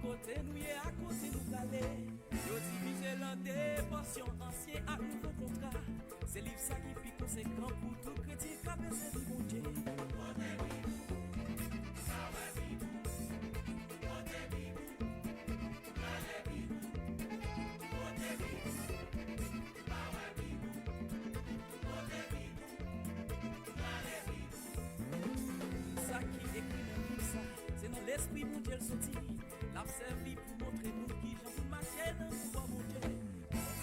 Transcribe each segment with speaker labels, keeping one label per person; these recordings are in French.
Speaker 1: côté nous et à côté nous caler. Yo divisé l'un des portions anciens à nouveau contrat. C'est livre ça qui fait conséquent pour tout chrétien qui a besoin du bon Dieu. Ça qui écrit dans tout ça, c'est dans l'esprit mon Dieu le sorti. L'a servi pour montrer nous qui j'en pour marcher dans le pouvoir mon Dieu.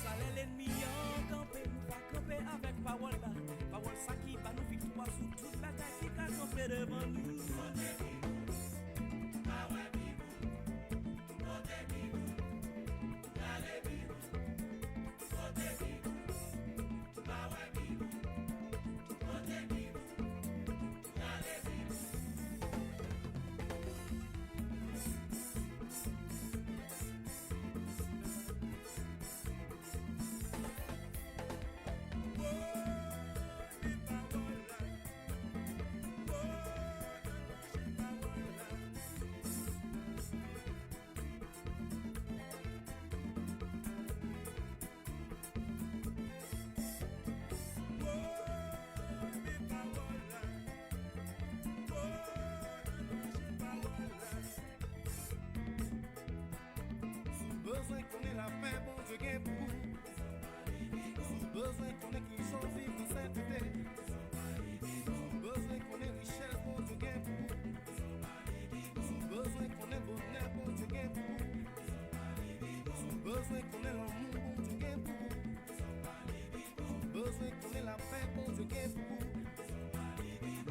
Speaker 1: Ça l'ennemi en campé, nous va camper avec parole là. Parole ça qui va nous victoire sous toute bataille qui a campé devant nous.
Speaker 2: Besoin qu'on ait la paix, bon Dieu gagne pour vous. Sous besoin qu'on ait qui chose vivre en sainteté. Sous besoin qu'on ait richesse, bon Dieu gagne pour vous. Sous besoin qu'on ait bonheur, bon Dieu gagne pour vous. Sous besoin qu'on ait l'amour, bon Dieu gagne pour vous. Sous besoin qu'on ait la paix, bon Dieu gagne pour vous.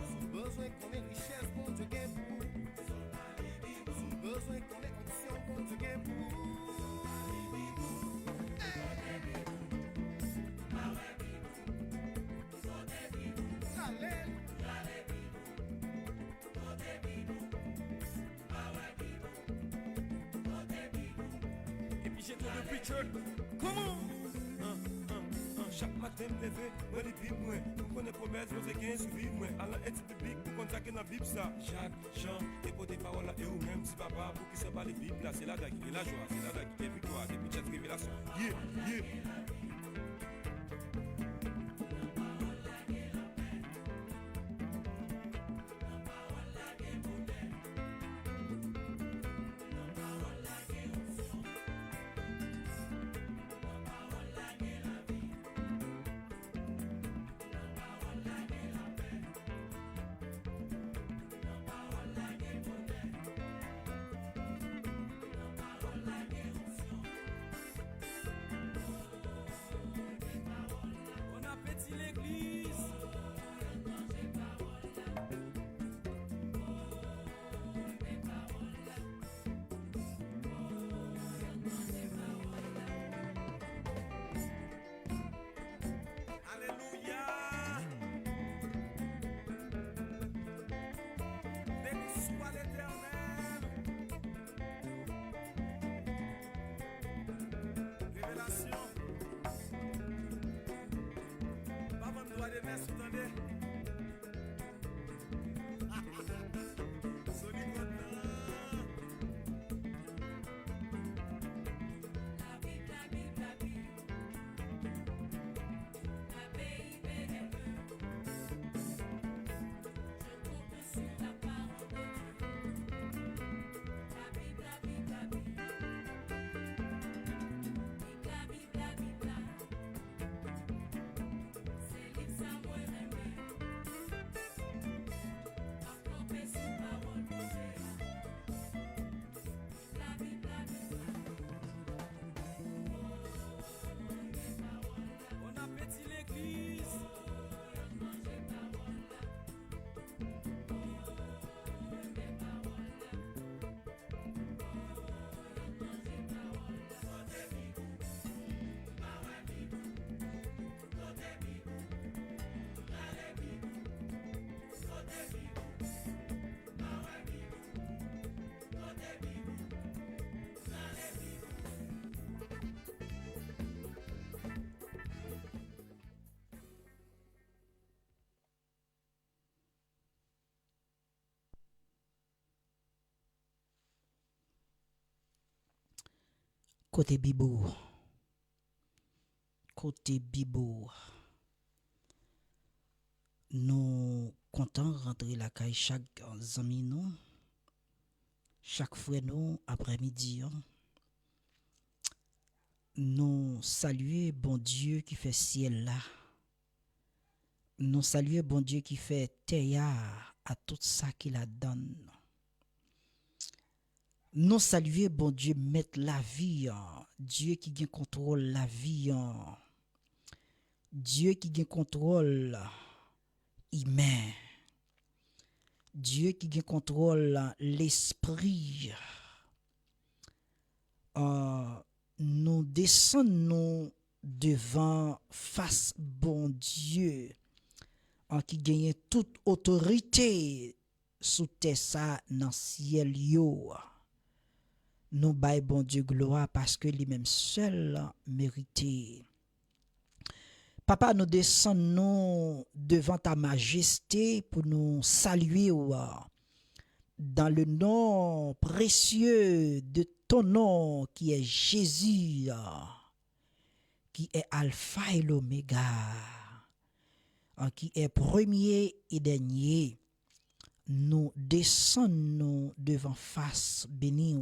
Speaker 2: Sous besoin qu'on ait richesse, bon Dieu gagne pour vous. Sous besoin qu'on ait onction, bon Dieu gagne pour vous.
Speaker 3: Et puis j'ai trop de preacher. Comment? Chaque matin me lever, moi les bibles, moi. Nous connaissons promesses, nous avons suivi, moi. Allah est biblique, pour contacter dans la Bible ça. Jacques, Jean, et pour des paroles là, et ou même si papa, pour qui se parle les Bibles là, c'est là qui est la joie, c'est là qui est victoire, des petites révélations. Yeah, yeah.
Speaker 4: Côté Bibo. Côté Bibo. Nous comptons rentrer la caille chaque ami nous. Chaque fois nous après-midi. Nous saluer bon Dieu qui fait ciel là. Nous saluer bon Dieu qui fait terre à tout ça qu'il a donné. Nous saluer bon Dieu mettre la vie, Dieu qui gagne contrôle la vie, Dieu qui gagne contrôle humain, Dieu qui gagne contrôle l'esprit. Nous descendons devant face bon Dieu qui gagne toute autorité sous terre ça dans ciel yo. Nous bail bon Dieu gloire parce que lui-même seul mérité. Papa, nous descendons devant ta majesté pour nous saluer dans le nom précieux de ton nom qui est Jésus, qui est Alpha et l'Oméga, qui est premier et dernier. Nous descendons devant face béni.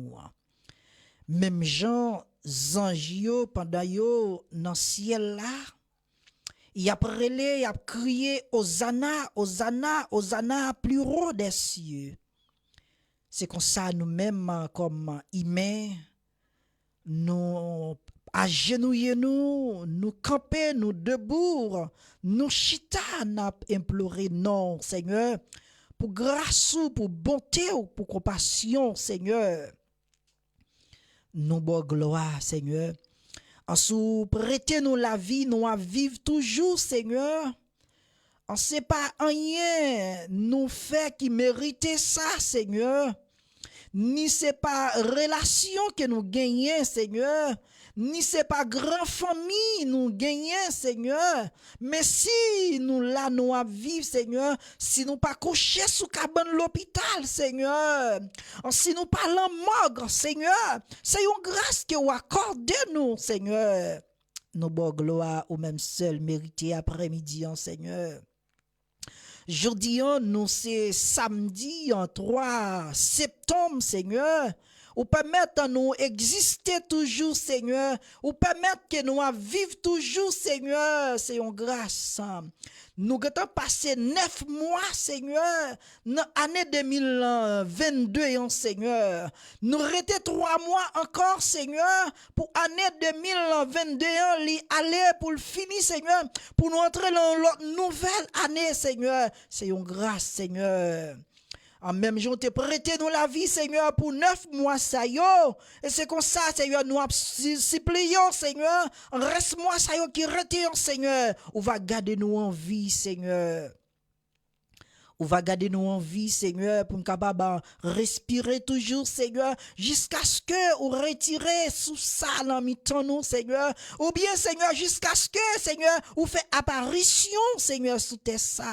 Speaker 4: Même Jean Zangio pendant yo dans ciel là, il a prélé, il a crié Hosanna, Hosanna, Hosanna plus haut des cieux. C'est comme ça nous-mêmes comme humains, nous agenouillons nous camper, nous debout, nous chita, nous implorer non, Seigneur, pour grâce ou pour bonté ou pour compassion, Seigneur. Nous bon gloire, Seigneur. En sous prêtez nous la vie, nous à vivre toujours, Seigneur. On sait pas rien nous fait qui mérite ça, Seigneur. Ni c'est pas relation que nous gagnons, Seigneur. Ni c'est pas grand famille nous gagnons, Seigneur. Mais si nous là nous à vivre, Seigneur, si nous pas coucher sous cabane l'hôpital, Seigneur, si nous pas en morgue, Seigneur, c'est une grâce que vous accordez nous, Seigneur. Nous bon gloire au même seul mérité après-midi, Seigneur. Jeudi, nous c'est samedi en 3 septembre, Seigneur. Ou permettre nous exister toujours, Seigneur. Ou permettre que nous vivre toujours, Seigneur. C'est une grâce. Nous avons passé 9 mois, Seigneur, dans l'année 2022, Seigneur. Nous resté 3 mois encore, Seigneur, pour l'année 2021, aller pour le finir, Seigneur, pour nous entrer dans l'autre nouvelle année, Seigneur. C'est une grâce, Seigneur. En même jour, te prêté nous la vie, Seigneur, pour 9 mois, ça yo. Et c'est comme ça, Seigneur, nous supplions, Seigneur. Reste-moi, ça yo, qui retient, Seigneur. On va garder nous en vie, Seigneur. On va garder nous en vie, Seigneur, pour nous capable respirer toujours, Seigneur, jusqu'à ce que vous retirez sous ça dans mi-temps nous, Seigneur. Ou bien, Seigneur, jusqu'à ce que, Seigneur, vous fait apparition, Seigneur, sous tes ça.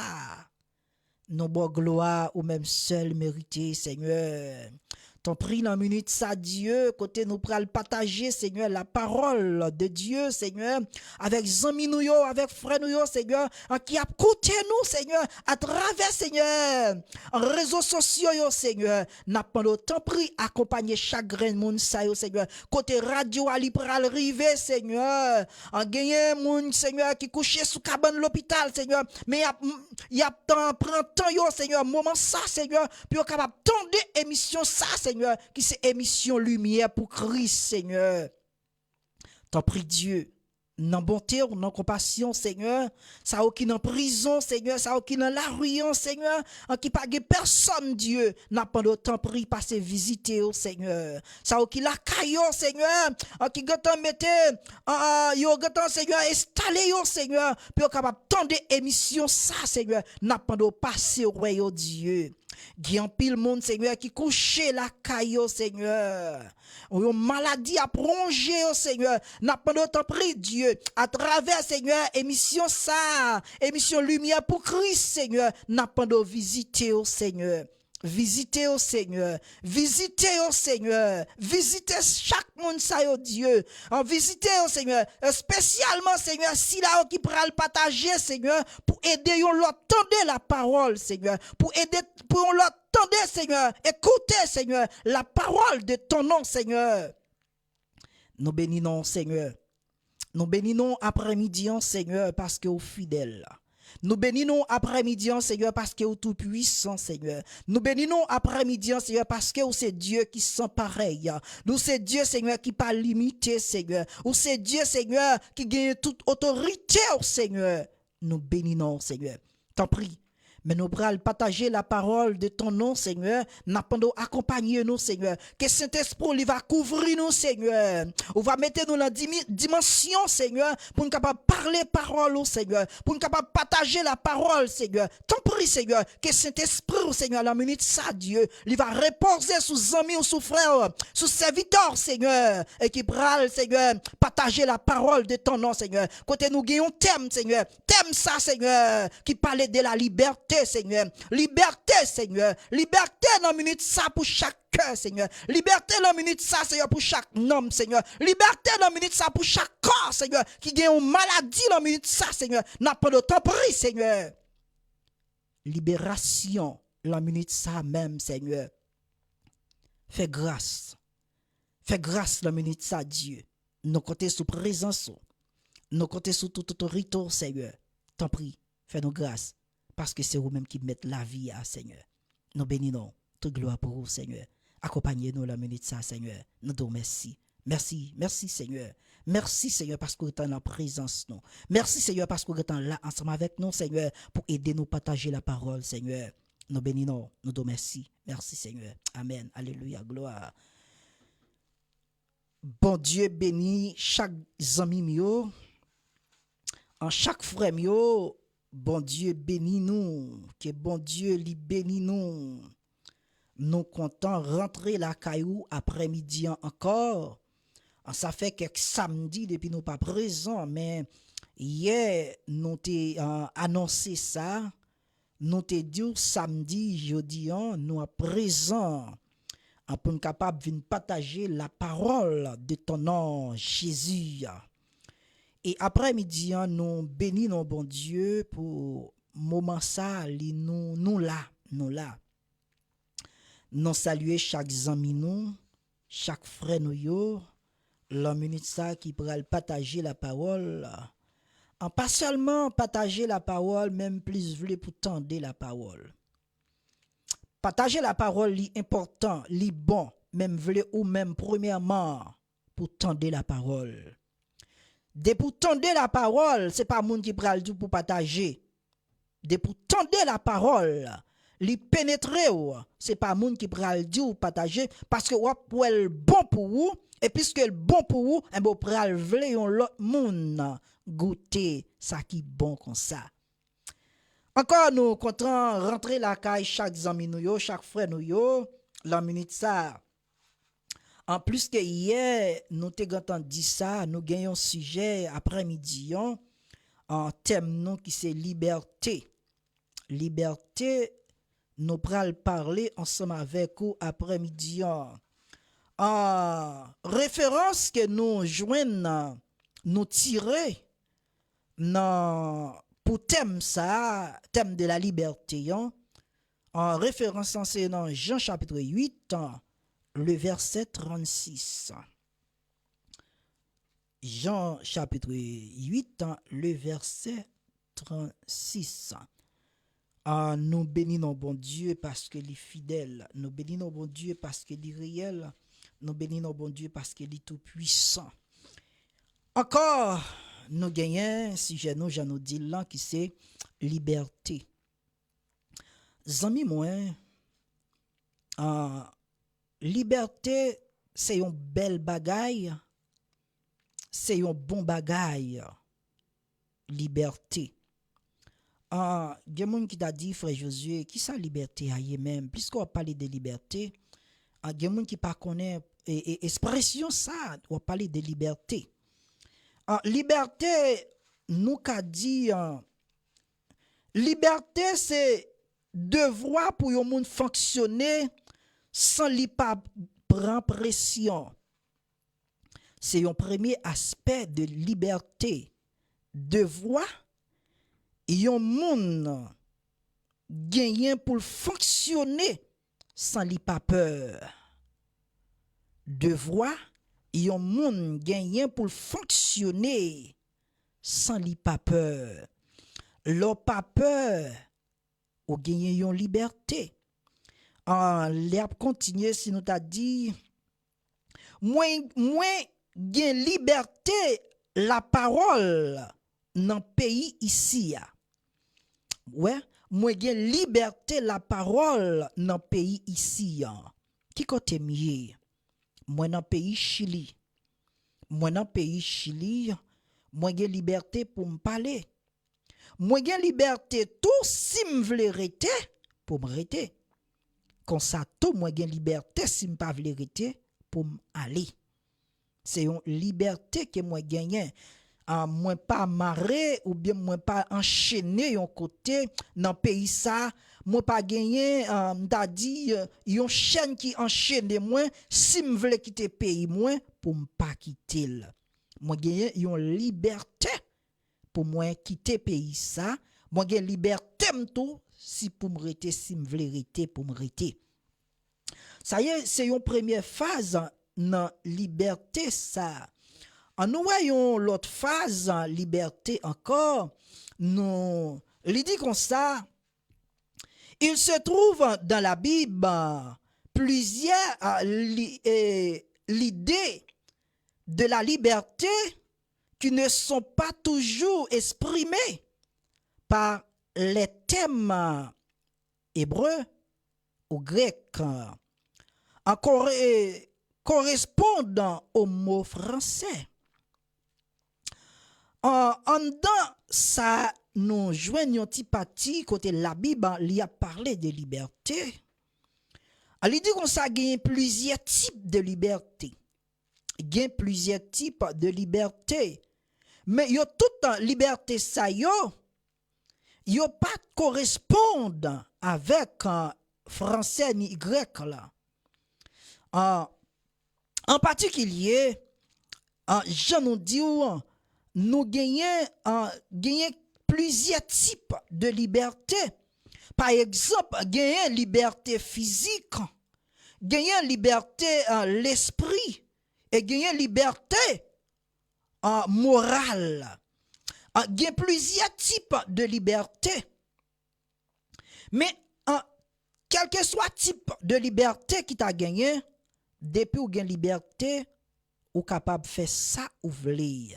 Speaker 4: Nos bonnes gloires ou même seul mérité, Seigneur. T'en prie dans minute ça, Dieu, côté nous pral partager, Seigneur, la parole de Dieu, Seigneur, avec amis nous, avec frères nous, Seigneur, qui a coûté nous, Seigneur, à travers, Seigneur, en réseaux sociaux, Seigneur, n'a pas autant pris accompagner chaque grain de monde, ça, Seigneur, côté radio, ali pral river, Seigneur, en gagné monde, Seigneur, qui couché sous cabane l'hôpital, Seigneur, mais il y a prend temps, Seigneur, moment ça, Seigneur, puis on capable tendre émission ça, Seigneur, qui c'est émission lumière pour Christ, Seigneur. T'en prie Dieu, non bonté ou non compassion, Seigneur, ça qui en prison, Seigneur, ça qui dans la rue, Seigneur, en qui pas personne, Dieu, n'a pas d'autant pris passer visiter, Seigneur, ça qui la caillou, Seigneur, en qui gotan mette, yo gotan, Seigneur, installé, Seigneur, puis on capable tendre émission ça, Seigneur, n'a pas de passer au royaume Dieu. Qui en pile monde, Seigneur, qui couche la caillou, Seigneur. Ou maladie à prolonger, Seigneur. N'a pas d'autant pris, Dieu, à travers, Seigneur, émission ça, émission lumière pour Christ, Seigneur. N'a pas de visiter, Seigneur. Visitez au Seigneur, visitez au Seigneur, visitez chaque monde ça au Dieu, en visitez au Seigneur, spécialement Seigneur, si là qui pourra le partager Seigneur, pour aider l'autre, tendez la parole Seigneur, pour aider, pour l'autre, tendez Seigneur, écoutez Seigneur, la parole de ton nom Seigneur. Nous bénissons Seigneur, nous bénissons après-midi Seigneur parce que vous fidèle. Nous bénissons après-midi, Seigneur, parce que vous êtes tout puissant, Seigneur. Nous bénissons après-midi, Seigneur, parce que vous c'est Dieu qui sent pareil. Nous c'est Dieu, Seigneur, qui pas limité, Seigneur. Vous c'est Dieu, Seigneur, qui gagne toute autorité, Seigneur. Nous bénissons, Seigneur. T'en prie. Mais nous allons partager la parole de ton nom, Seigneur. Nous allons accompagner nous, Seigneur. Que Saint-Esprit va couvrir nous, Seigneur. On va mettre nous dans la dimension, Seigneur, pour nous capable parler parole, Seigneur. Pour nous capable partager la parole, Seigneur. T'en prie, Seigneur, que Saint-Esprit, Seigneur, la minute ça, Dieu, il va reposer sous amis ou sous frères, sous serviteurs, Seigneur. Et qui pral, Seigneur, partager la parole de ton nom, Seigneur. Côté nous gagnons thème, Seigneur. Thème ça, Seigneur, qui parlait de la liberté. Seigneur, liberté, Seigneur, liberté dans la minute ça pour chaque cœur, Seigneur, liberté dans la minute ça, Seigneur, pour chaque homme, Seigneur, liberté dans la minute ça pour chaque corps, Seigneur, qui gagne une maladie dans la minute ça, Seigneur, n'a pas de temps pris, Seigneur, libération dans la minute ça même, Seigneur, fais grâce dans la minute ça, Dieu, nous comptons sous présence, nous comptons sous toute autorité, Seigneur, t'en prie, fais-nous grâce. Parce que c'est vous-même qui mettez la vie à Seigneur. Nous bénissons. Toute gloire pour vous, Seigneur. Accompagnez-nous la minute ça, Seigneur. Nous te remercions. Merci, Seigneur. Merci, Seigneur, parce que vous êtes en présence, nous. Merci, Seigneur, parce que vous êtes là ensemble avec nous, Seigneur, pour aider nous à partager la parole, Seigneur. Nous bénissons. Nous te remercions. Merci, Seigneur. Amen. Alléluia. Gloire. Bon Dieu bénit chaque ami mio, en chaque frère mio. Bon Dieu bénit nous, que bon Dieu lui bénit nous. Nous comptons rentrer la caillou après-midi encore. Ça fait quelques samedis depuis nous pas présents, mais hier nous t'ai annoncé ça. Nous t'ai dit samedi, jeudi, nous à présent pour nous capable de partager la parole de ton nom, Jésus. Et après-midi, nous bénissons bon Dieu pour moment ça, nous là. Nous saluons chaque ami nous, chaque frère nous, la minute ça qui pourra partager la parole. En pas seulement partager la parole, même plus voulez pour tendre la parole. Partager la parole, c'est important, c'est bon, même voulez ou même premièrement pour tendre la parole. De pour tendre la parole, c'est pas moun qui pral du pour partager. De pour tendre la parole, li pénétrer c'est pas moun qui pral du pour partager parce que wap wel bon pour vous et puisque le bon pour vous, un beau pral vle yon l'autre moun goûter ça qui bon comme ça. Encore nous comptons rentrer la caille chaque ami nous yo, chaque frère nous yo, la minute ça. En plus que hier, nous t'avons dit ça, nous gagnons un sujet après-midi, en thème qui c'est liberté. Liberté, nous pral parler ensemble avec vous après-midi. En référence que nous joignons, nous tirer pour thème ça, thème de la liberté, en référence c'est dans Jean chapitre 8, le verset 36. Jean chapitre 8, le verset 36. Nous bénissons bon Dieu parce qu'il est fidèle. Nous bénissons bon Dieu parce qu'il est réel. Nous bénissons bon Dieu parce qu'il est tout puissant. Encore, nous gagnons, si je nous dis là, qui c'est liberté. Zami moi, liberté, c'est une belle bagaille, c'est un bon bagaille. Liberté. Il y a des gens qui t'a dit, frère Josué, qui ça liberté aille même, puisqu'on parle de liberté, il y a des gens qui ne connaissent pas expression ça, on parle de liberté. Liberté, nous qu'a dit, liberté c'est devoir pour yon moun fonctionner sans li pas prendre pression. C'est un premier aspect de liberté. Devoir yon moun genyen pour fonctionner sans li pas peur. Devoir yon moun genyen pour fonctionner sans li pas peur. L'on pas peur ou genyen yon liberté. En l'herbe continue si nous t'a dit moins gen liberté la parole dans pays ici. Ouais, moi gen liberté la parole dans pays ici. Qui côté mieux? Moi dans pays Chili. Moi dans pays Chili, moi gen liberté pour me parler. Moi gen liberté tout si me vle rete pour me rete. Comme ça tout moi gen liberté si me pas vle rete pour aller. C'est une liberté que moi gagne. Moi pas marrer ou bien moi pas enchaîner yon côté dans pays ça, moi pas gagner t'a dit yon chaîne qui enchaîne moi si me vle quitter pays moi pour me pas quitter. Moi gagne yon liberté pour moi quitter pays ça, moi gagne liberté tout si pour me rester si me vle rester pour me rester. Ça y est, c'est une première phase dans liberté ça. En nous voyons l'autre phase liberté encore, nous il dit comme ça, il se trouve dans la Bible plusieurs l'idée de la liberté qui ne sont pas toujours exprimées par les thèmes hébreux ou grecs. Encore correspondant au mot français. En dedans, ça nous joignons un petit parti côté la Bible, il a parlé de liberté. Il dit qu'on ça gagne plusieurs types de liberté. Il y a plusieurs types de liberté. Mais yo toute liberté ça yo pas correspondent avec français ni grec là. En particulier, je nous dis, nous gagnons plusieurs types de liberté. Par exemple, gagnons liberté physique, gagnons liberté l'esprit et gagnons liberté morale. Il y a plusieurs types de liberté. Mais quel que soit type de liberté qui t'a gagné, depuis ou gen liberté, ou capable faire ça ou vle,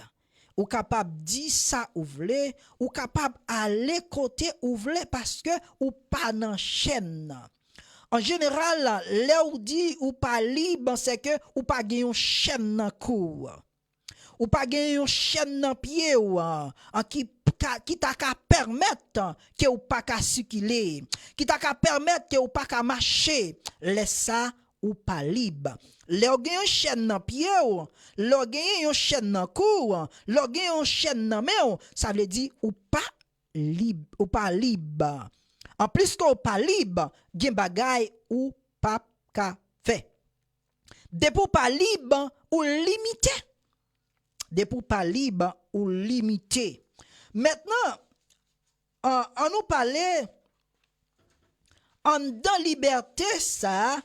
Speaker 4: ou capable dire ça ou vle, ou capable aller côté ou vle parce que ou pas dans chaîne. En général, là où dit ou pas libre, c'est que ou pas gen yon chaîne dans cou. Ou pas gen yon chaîne dans pied ou qui t'a qu'à permettre que ou pas qu'à circuler, qui t'a qu'à permettre que ou pas qu'à marcher. Laisse ça ou pas libre. Le gen yon chaîne dans pied ou, le gen yon chaîne dans cou, le gen yon chaîne dans main, ça veut dire ou pas libre. En plus que ou pas libre, gen bagay ou pas ka fait. Depuis pas libre ou limité. Depuis pas libre ou limité. Maintenant, on nous parlait en dans liberté ça,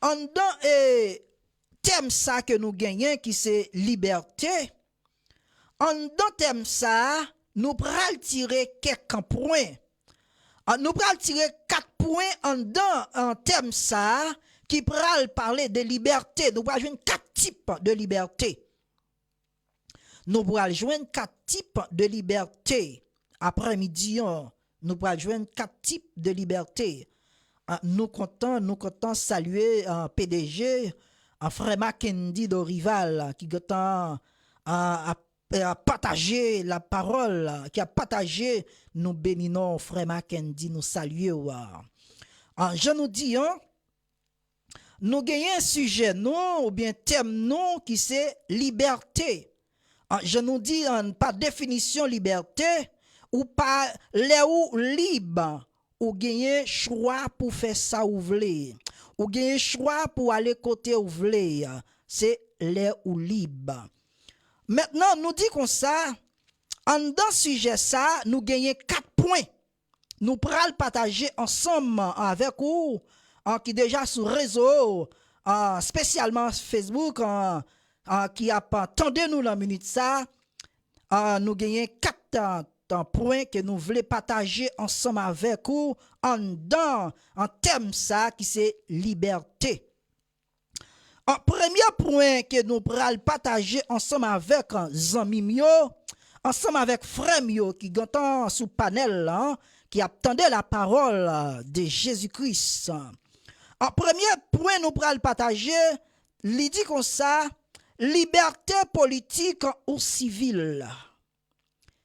Speaker 4: en dans thème ça que nous gagnons qui c'est liberté. En dans thème ça, nous pral tirer quelques points. Nous pral tirer 4 points en dans un thème ça qui pral parler de liberté. Nous pral joindre 4 types de liberté. Nous pral joindre 4 types de liberté. Après-midi, nous pral joindre 4 types de liberté. Nous comptons saluer PDG frère Mackenzie de Rival qui a partagé la parole, qui a partagé, nous bénissons frère Mackenzie, nous saluons. Je nous dis, nous gagnons un sujet, non, ou bien thème, non, qui c'est liberté. Je nous dis, par définition, liberté, ou pas, les ou libre, ou gagnez choix pour faire ça ou vle. Ou gagnez choix pour aller côté ou vle. C'est les ou libre. Maintenant, nous dit comme ça, en dans sujet ça, nous gagnons 4 points. Nous pral partager ensemble avec vous, qui déjà sur réseau, spécialement Facebook, qui a pas entendu nous la minute ça. Nous gagnons 4 points que nous voulons partager ensemble avec vous en thème ça qui c'est liberté. Un premier point que nous pral partager ensemble avec zami mio, ensemble avec frère mio qui gantan sous panel qui attendait la parole de Jésus-Christ. En premier point nous pral partager, il dit comme ça, liberté politique ou civile.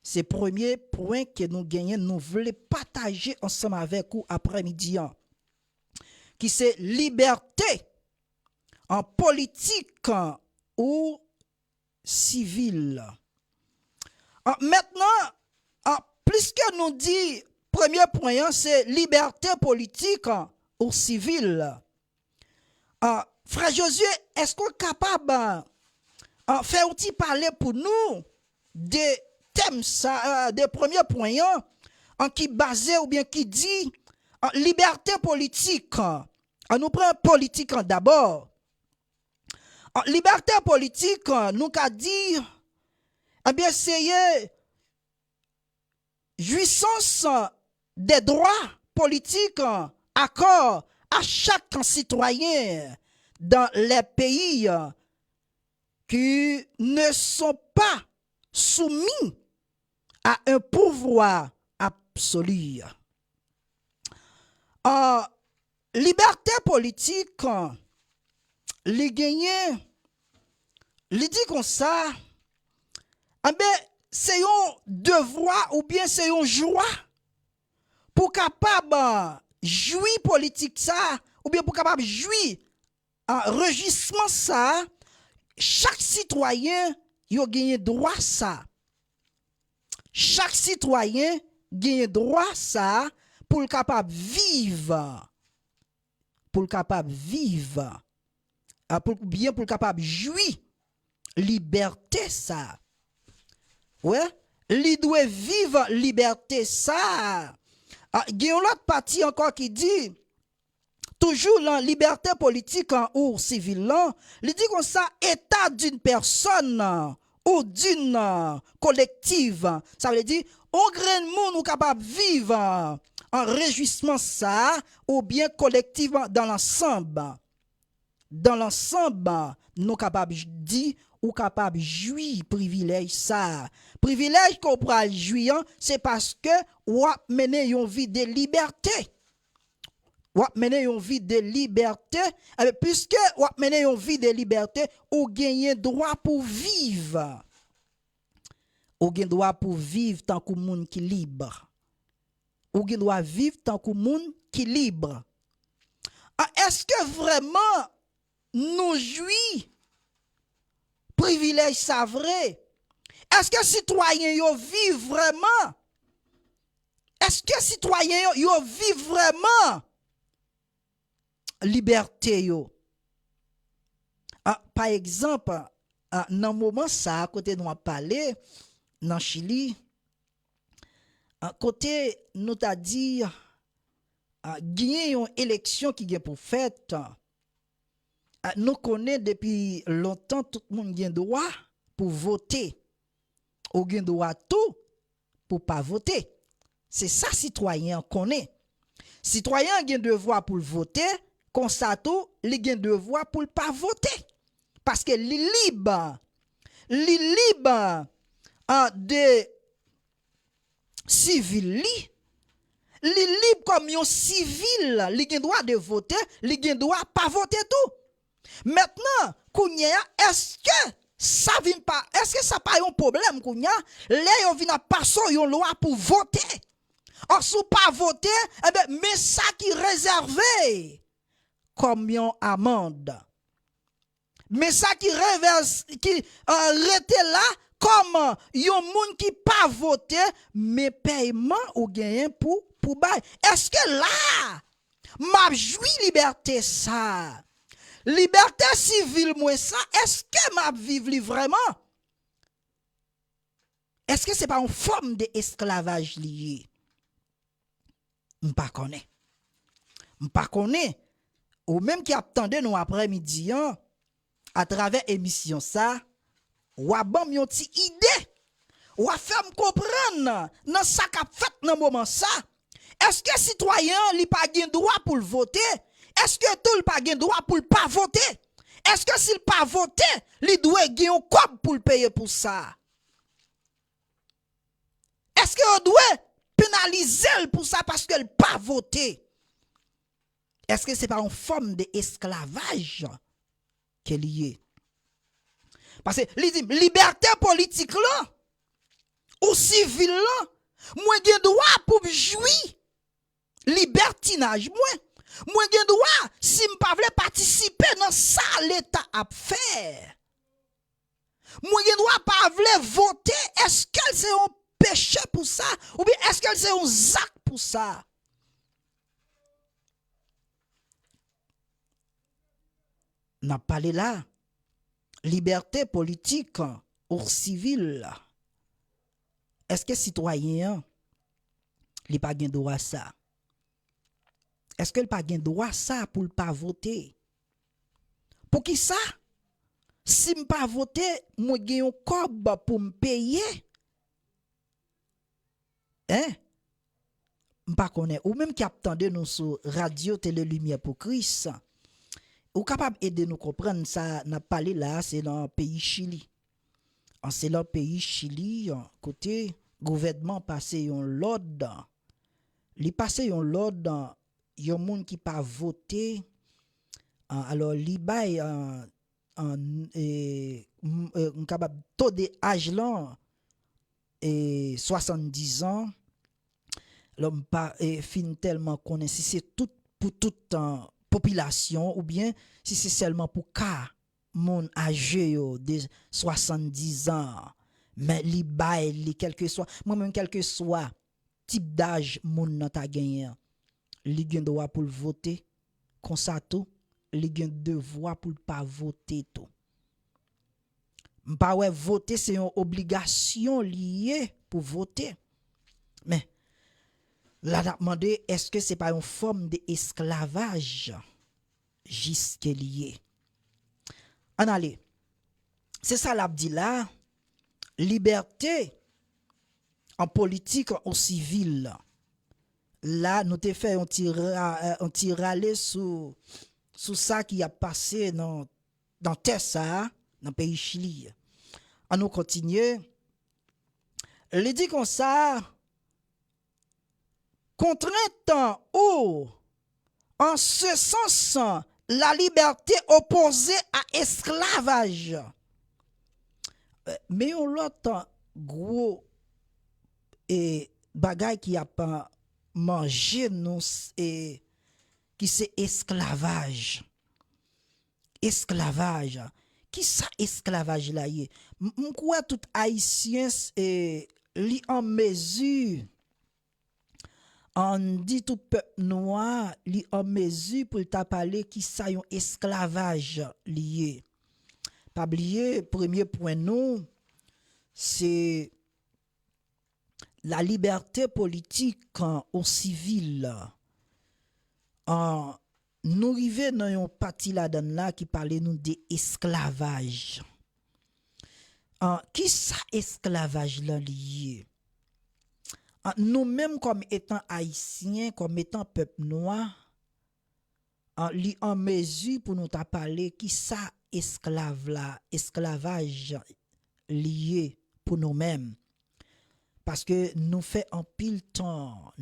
Speaker 4: C'est le premier point que nous gagnons, nous voulons partager ensemble avec vous après-midi. Qui c'est liberté en politique ou civile. Maintenant, puisque nous dit, premier point, c'est liberté politique ou civile. Frère Josué, est-ce qu'on est capable de faire un petit parler pour nous des thèmes, des premiers points qui basé ou bien qui dit liberté politique. Nous prenons politique d'abord. Liberté politique, nous qu'a dit, eh bien, c'est jouissance des droits politiques accord à chaque citoyen dans les pays qui ne sont pas soumis à un pouvoir absolu. Liberté politique, les gagnants, les dit comme ça, eh bien, c'est un devoir ou bien c'est une joie pour capable jouir politique ça, ou bien pour capable jouir enregistrement ça, chaque citoyen il a gagné droit ça. Chaque citoyen gagne droit ça pour le capable vivre. Pour le capable vivre. Pour le capable jouir. Liberté ça. Ouais, il doit vivre liberté ça. Il y a une autre partie encore qui dit toujours la liberté politique ou civile, il dit comme ça, état d'une personne ou d'une collective. Ça veut dire, on grain de monde nous capable de vivre en réjouissement ça, ou bien collectivement dans l'ensemble. Dans l'ensemble, nous capables de dire, ou capable de jouir privilège ça. Privilège qu'on pourra jouir, c'est parce que ou mener une vie de liberté. Ou mener une vie de liberté, puisque ou mener une vie de liberté, ou gagner droit pour vivre. Ou gagner droit pour vivre tant que monde qui libre. Ou gagner droit vivre tant que monde qui libre. Est-ce que vraiment nous jouissons privilège ça vrai? Est-ce que citoyens yo vivent vraiment? Est-ce que citoyens yo vivent vraiment liberté yo? Par exemple, dans moment ça côté nous a parlé dans Chili, côté nous t'a dit gagner une élection qui est pour fait. Nous connaissons depuis longtemps tout le monde a droit pour voter. Ou a droit tout pour pas voter. C'est ça citoyen connaît. Citoyen a un devoir pour voter, comme ça tout, il a un devoir pour pas voter. Parce que les libre de civil li libre comme un civil, il a droit de voter, il a droit pas voter tout. Maintenant, Kounia, est-ce que ça vient pas, est-ce que ça pas un problème, Kounia? Là, on vient passer une loi pour voter. Or, si pas voter, eh bien, mais ça qui réservé comme une amende. Mais ça qui reverse, qui rete là, comme un monde qui pas voter, mais paiement ou gain pour pour bail. Est-ce que là, m'a joui liberté ça? Liberté civile, moi ça, est-ce que m'a vivre vraiment? Est-ce que c'est pas une forme d'esclavage lié? M'pas connaît. Ou même qui attendait nous après-midi à travers émission ça, ou a bon yon ti idée, ou a fait me comprendre dans ça qu'a fait dans moment ça. Est-ce que citoyen li pas gen droit pour le voter? Est-ce que tout le pas gen droit pour le pas voter? Est-ce que s'il pas voter, li doit gen un cob pour le payer pour ça? Est-ce que on doit pénaliser pour ça parce qu'elle pas voté? Est-ce que c'est pas une forme d'esclavage qu'elle y est? Parce que liberté politique là, ou civil là, moi j'ai droit pour jouir libertinage moi j'ai droit si me pas vle participer dans ça l'état a faire. Moi j'ai droit pas vle voter, est-ce que c'est un péché pour ça ou bien est-ce que c'est un zac pour ça? N'a parlé là liberté politique ou civile. Est-ce que citoyen il pas gen droit ça? Est-ce que il pas gen droit ça pour le pas voter? Pour qui ça? Si me pas voter, moi gen un cob pour me payer. Hein? M'pas connaît ou même qui attendait nous sur radio télé lumière pour Christ. Ou capable aider nous comprendre ça n'a parlé là c'est dans le pays Chili. C'est dans le pays Chili côté gouvernement passé un l'ordre. Li passé un l'ordre yon moun qui pas voté alors li bay capable taux de âge là et 70 ans l'homme pas fin tellement connaît si c'est tout pour toute population ou bien si c'est seulement pour cas moun âgé de 70 ans mais li bay li quel que soit moi même quel que soit type d'âge moun nan ta gagné li gen droit pour voter comme ça tout li gen devoir pour pas voter tout m'pa ouais voter c'est une obligation liée pour voter mais là n'a demandé est-ce que c'est pas une forme d'esclavage jusque lié en aller c'est ça l'a dit là liberté en politique ou civil là nous te fait un tirale sous ça qui a passé dans terre ça dans pays Chili on nous continue il dit comme ça contrainte ou en ce sens la liberté opposée à esclavage mais on l'autre gros et bagay qui a pas mangé nous et qui c'est esclavage qui ça esclavage là y m'kwa tout haïtien li en mesure on dit tout peuple noir li en mesure pour t'a parler qui ça yon esclavage lié pas oublier premier point nous c'est la liberté politique au civil. Nous arrivons dans une partie là-dedans là qui parlait nous d'esclavage. Qui ça esclavage là lié? Nous-mêmes comme étant haïtiens, comme étant peuple noir, li en mesure pour nous parler qui ça esclavage lié pour nous-mêmes. Parce que nous fait en pile temps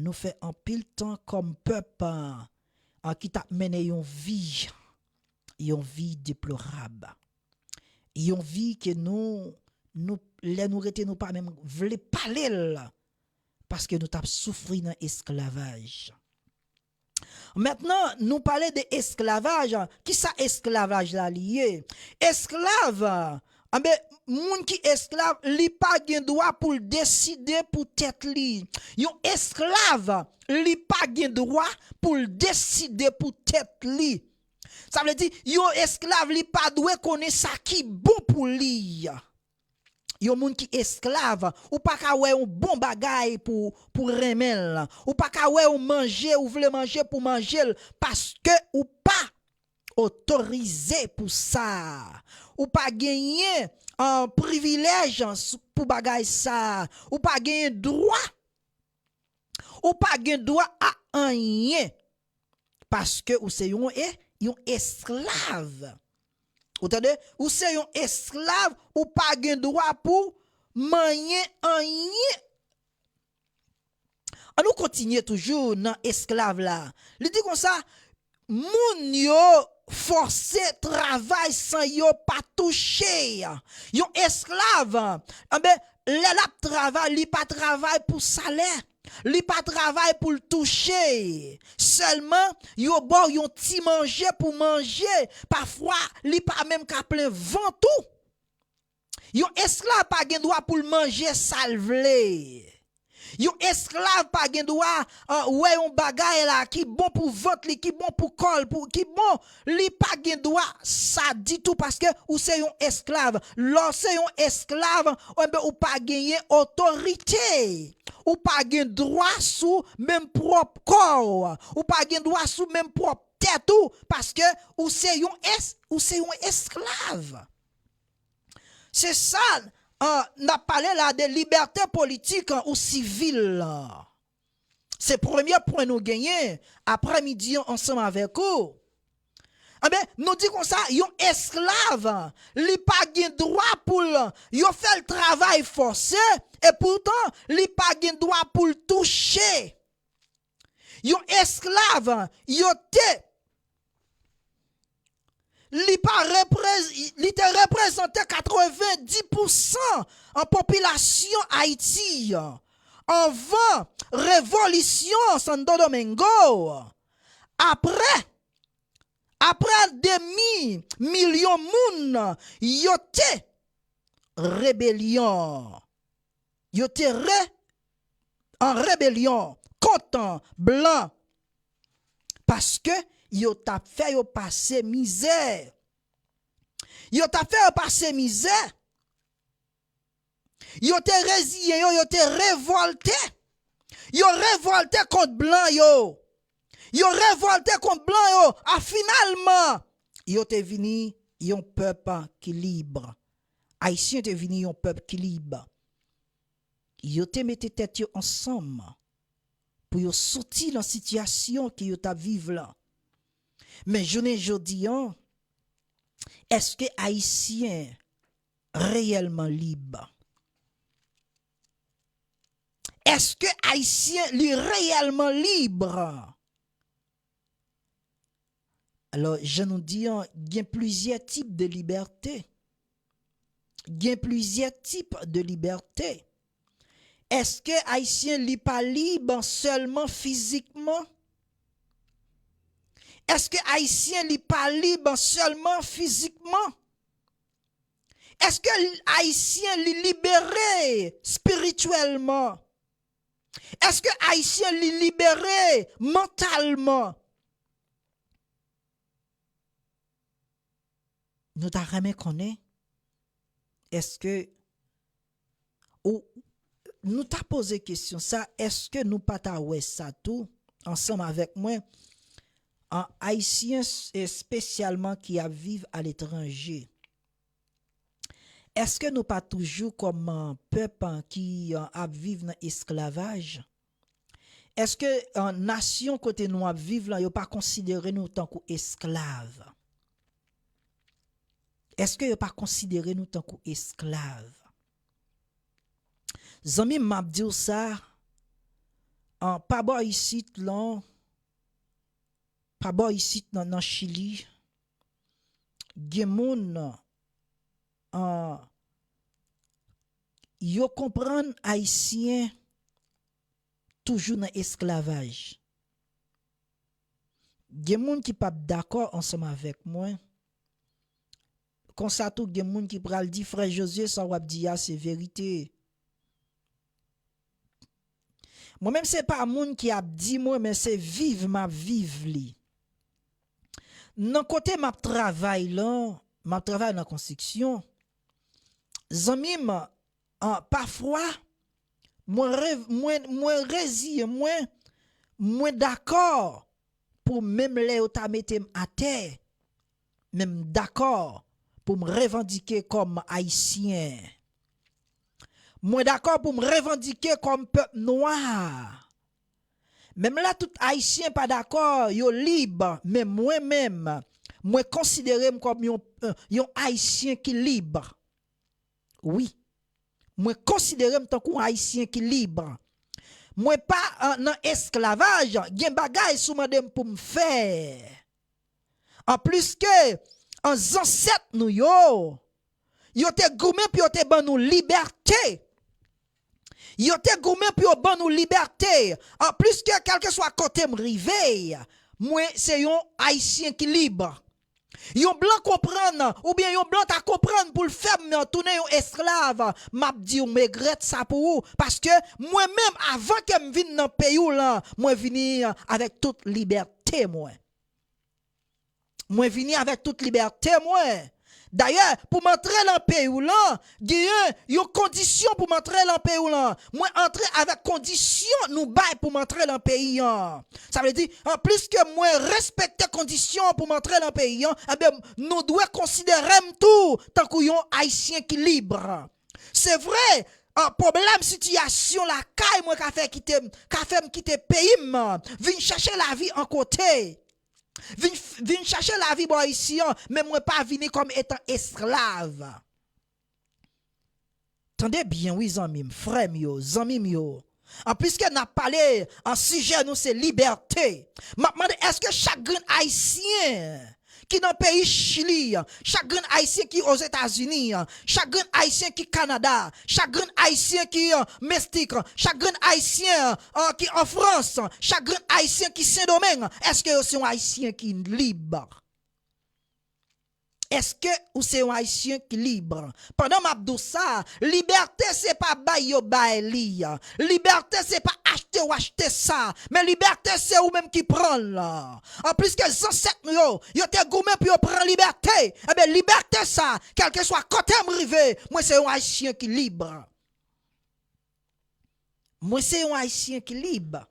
Speaker 4: comme peuple qui t'a mené une vie déplorable. Une vie que nous rete nous pas même vle parler parce que nous t'a souffri dans esclavage. Maintenant, nous parler de esclavage, qui ça esclavage là lié? Esclave Ah ben, moun qui esclave, li pas gen droit pour décider pour tête li. Yon esclave, li pas gen droit pour décider pour tête li. Ça veut dire, yon esclave, li pas doué connaître ça qui bon pour li. Yon moun qui esclave, ou pas ka wè un bon bagay pour remel. Ou pas ka wè ou manger, ou vle manger pour manger parce que ou pas autorisé pour ça. Ou pas gagner un privilège pour bagay ça. Ou pas gagner droit. Ou pas gagner droit à rien. Parce que ou c'est yon esclave. Ou tande, ou c'est yon esclave ou pas gen droit pour manier rien. On nous continue toujours dans esclave là. Il dit comme ça, moun yo forcé travail sans yo pas toucher. Yon esclave, ben la travail, li pas travail pour salaire. Li pas travail pour le toucher. Seulement, yo bon yon ti manger pour manger. Parfois, li pas même ka plein ventou. Yon esclave pas gen droit pour le manger salvele. Yon esclave pas gen droit ouais yon bagay là qui bon pour ventre li, qui bon pour col, pour qui bon, li pas gen droit ça dit tout parce que ou c'est yon esclave. Lorsque yon esclave, ou pas gagner autorité. Ou pas gen droit sous même propre corps. Ou pas gen droit sous même propre tête ou parce que ou c'est yon esclave. C'est ça. On a parlé là de liberté politique ou civile. C'est le premier point nous gagner après-midi ensemble avec vous. Ah ben, nous dit comme ça, yon esclave, li pas gen droit pour yon fait le travail forcé et pourtant li pas gen droit pour le toucher. Yon esclave, yon te li te représenté 90% en population Haïti. Avant révolution Santo Domingo. Après demi-million moun, yote rébellion. Yote en rébellion contre blanc. Parce que yo t'a fait yo passer misère. Yo t'a fait yo passer misère. Yo te résilient, yo te révolté. Yo révolté contre blanc yo. Yo révolté contre blanc yo. Ah finalement, yo te vini yon peuple qui libre. Haïtien te vini yon peuple qui libre. Yo te mette tête yo ensemble pour yo sortir dans situation qui yo ta vivre là. Mais jodi est-ce que Haïtien réellement libre? Est-ce que Haïtien est réellement libre? Alors, je nous dis, il y a plusieurs types de liberté. Il y a plusieurs types de liberté. Est-ce que Haïtien n'est pas libre seulement physiquement? Est-ce que Haïtien n'est pas libre seulement physiquement? Est-ce que Haïtien est libéré spirituellement? Est-ce que Haïtien est libéré mentalement? Nous t'avons jamais connu. Est-ce que ou nous t'a posé question ça, est-ce que nous pas ta ouais ça tout ensemble avec moi en haïtien et spécialement qui a vivre à l'étranger? Est-ce que nous pas toujours comme un peuple qui a vivre dans esclavage? Est-ce que en nation côté nous a vivre là, yo pas considéré nous tant qu'esclaves? Est-ce que yo pas considéré nous tant qu'esclaves? Zami m'a dit ça en pas bon ici là, pas bon ici dans Chili. Gen moun yo comprendre haïtien toujours dans esclavage. Gen moun qui pas d'accord ensemble avec moi comme ça tout gen moun qui pral di frère Josué ça wap di a c'est vérité. Moi même c'est pas moun qui a dit moi mais c'est vive ma vive li. Nan côté m'a travail là, m'a travail dans construction. Zanmim parfois moi d'accord pour même les ta mettre à terre. Même d'accord pour me revendiquer comme haïtien. Moi d'accord pour me revendiquer comme peuple noir. Même là tout haïtien pas d'accord, yo libre, mais moi-même, moi considéré comme yon haïtien qui libre. Oui. Moi considéré tant qu'un haïtien qui libre. Moi pas dans esclavage, gen bagay sou mandem pour me faire. En plus que en ancêtres nous yo te goumé puis yo te ban nous liberté. Yo te goumé puis yo ban nous liberté. En plus que quel que soit côté m'rivé, moi c'est yon haïtien qui libre. Yon blanc comprendre ou bien yon blanc ta comprendre pour le faire mais tourner yon esclave, m'a dit on regrette ça pour vous parce que moi même avant que me vienne dans pays là, moi venir avec toute liberté moi. Moi vini avec toute liberté moi. D'ailleurs, pour m'entrer dans le pays là, il y a une condition pour m'entrer dans le pays là. Moi entrer avec condition nous bail pour m'entrer dans le pays. Ça veut dire en plus que moi respecter condition pour m'entrer dans le pays, eh bien nous devons considérer tout tant qu'on haïtien qui libre. C'est vrai. Un problème situation la caille moi qu'a fait quitter pays, vinn chercher la vie en côté. Vin chercher la vie bon ici, mais moi pas venir comme étant esclave. Tendez bien, oui, zanmim, frère yo, zanmim yo. En plus que n'a parlé en sujet nous c'est liberté. M'a demandé est-ce que chaque haïtien qui dans le pays Chili, chaque haïtien qui aux États-Unis, chaque haïtien qui Canada, chaque haïtien qui Mexique, chaque haïtien qui en France, chaque haïtien qui Saint-Domingue, est-ce que c'est un haïtien qui libre? Est-ce que ou c'est un haïtien qui libre? Pendant m'abdou ça, liberté c'est pas bay yo bay li. Liberté c'est pas acheter ou acheter ça, mais liberté c'est ou même qui prend là. En plus que ancêtres yo te goumé puis yo prend liberté. Eh ben liberté ça, quel que soit côté m'rivé, moi c'est un haïtien qui libre. Moi c'est un haïtien qui libre.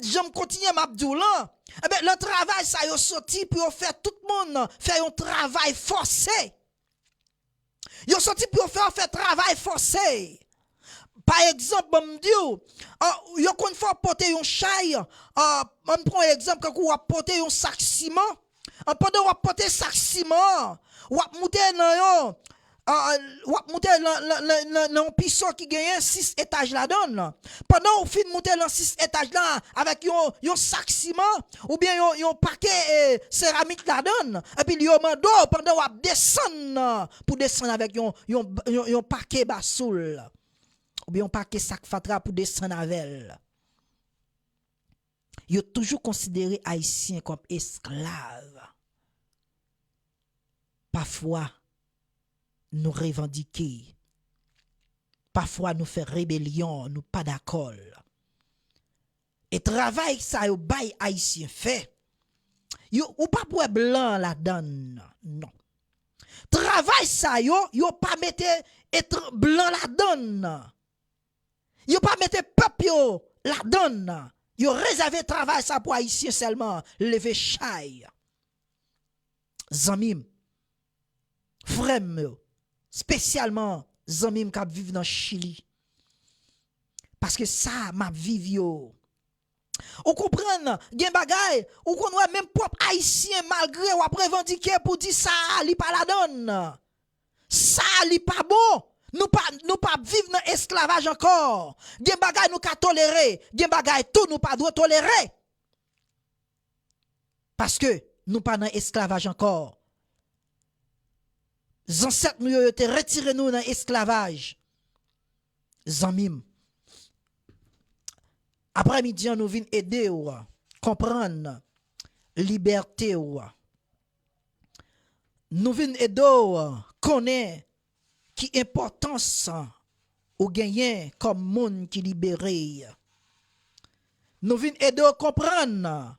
Speaker 4: J'aime continuer m'abdou là. Eh bien, le travail, ça y est sorti, puis on fait tout le monde faire un travail forcé. Yo sorti, puis on fait travail forcé. Par exemple, on dit, yo kon faut porter un chay, on prend exemple, quand on va porter un sac ciment, pendant on porter sac ciment, on va monter dans un pisson qui gagne 6 étages là donne. Pendant on fin monter dans 6 étages là avec un sac ciment ou bien un paquet céramique là donne et puis yo mando pendant on descendre pour descendre avec un paquet bassoul ou bien un paquet sac fatra pour descendre avec. Yo toujours considéré haïtien comme esclave. Parfois nous revendiquer. Parfois nous faire rébellion, nous pas d'accord. Et travail ça yo bay haïtien fait. Yo ou pas pour blanc la donne. Non. Travail ça yo pas mettre être blanc la donne. Yo pas mettre peuple yo la donne. Yo réservé travail ça pour haïtien seulement, lever chai. Zanmim. Frère spécialement zanmim k'ap viv dans Chili. Parce que ça m'a viv yo. Ou comprendre, gen bagay, ou qu'on voit même propre haïtien malgré ou après revendiquer pour dire ça li pas la donne. Ça li pas bon. Nous pas vivre dans esclavage encore. Gen bagay nous ka tolérer, gen bagay tout nous pas doit tolérer. Parce que nous pas dans esclavage encore. Ancêtres nous ont été retirés nous dans l'esclavage. Zanmim. Après-midi, nous venons aider comprendre liberté nous vinn edo connaît qui importance ou gagner comme monde qui libéré. Nous vinn edo comprendre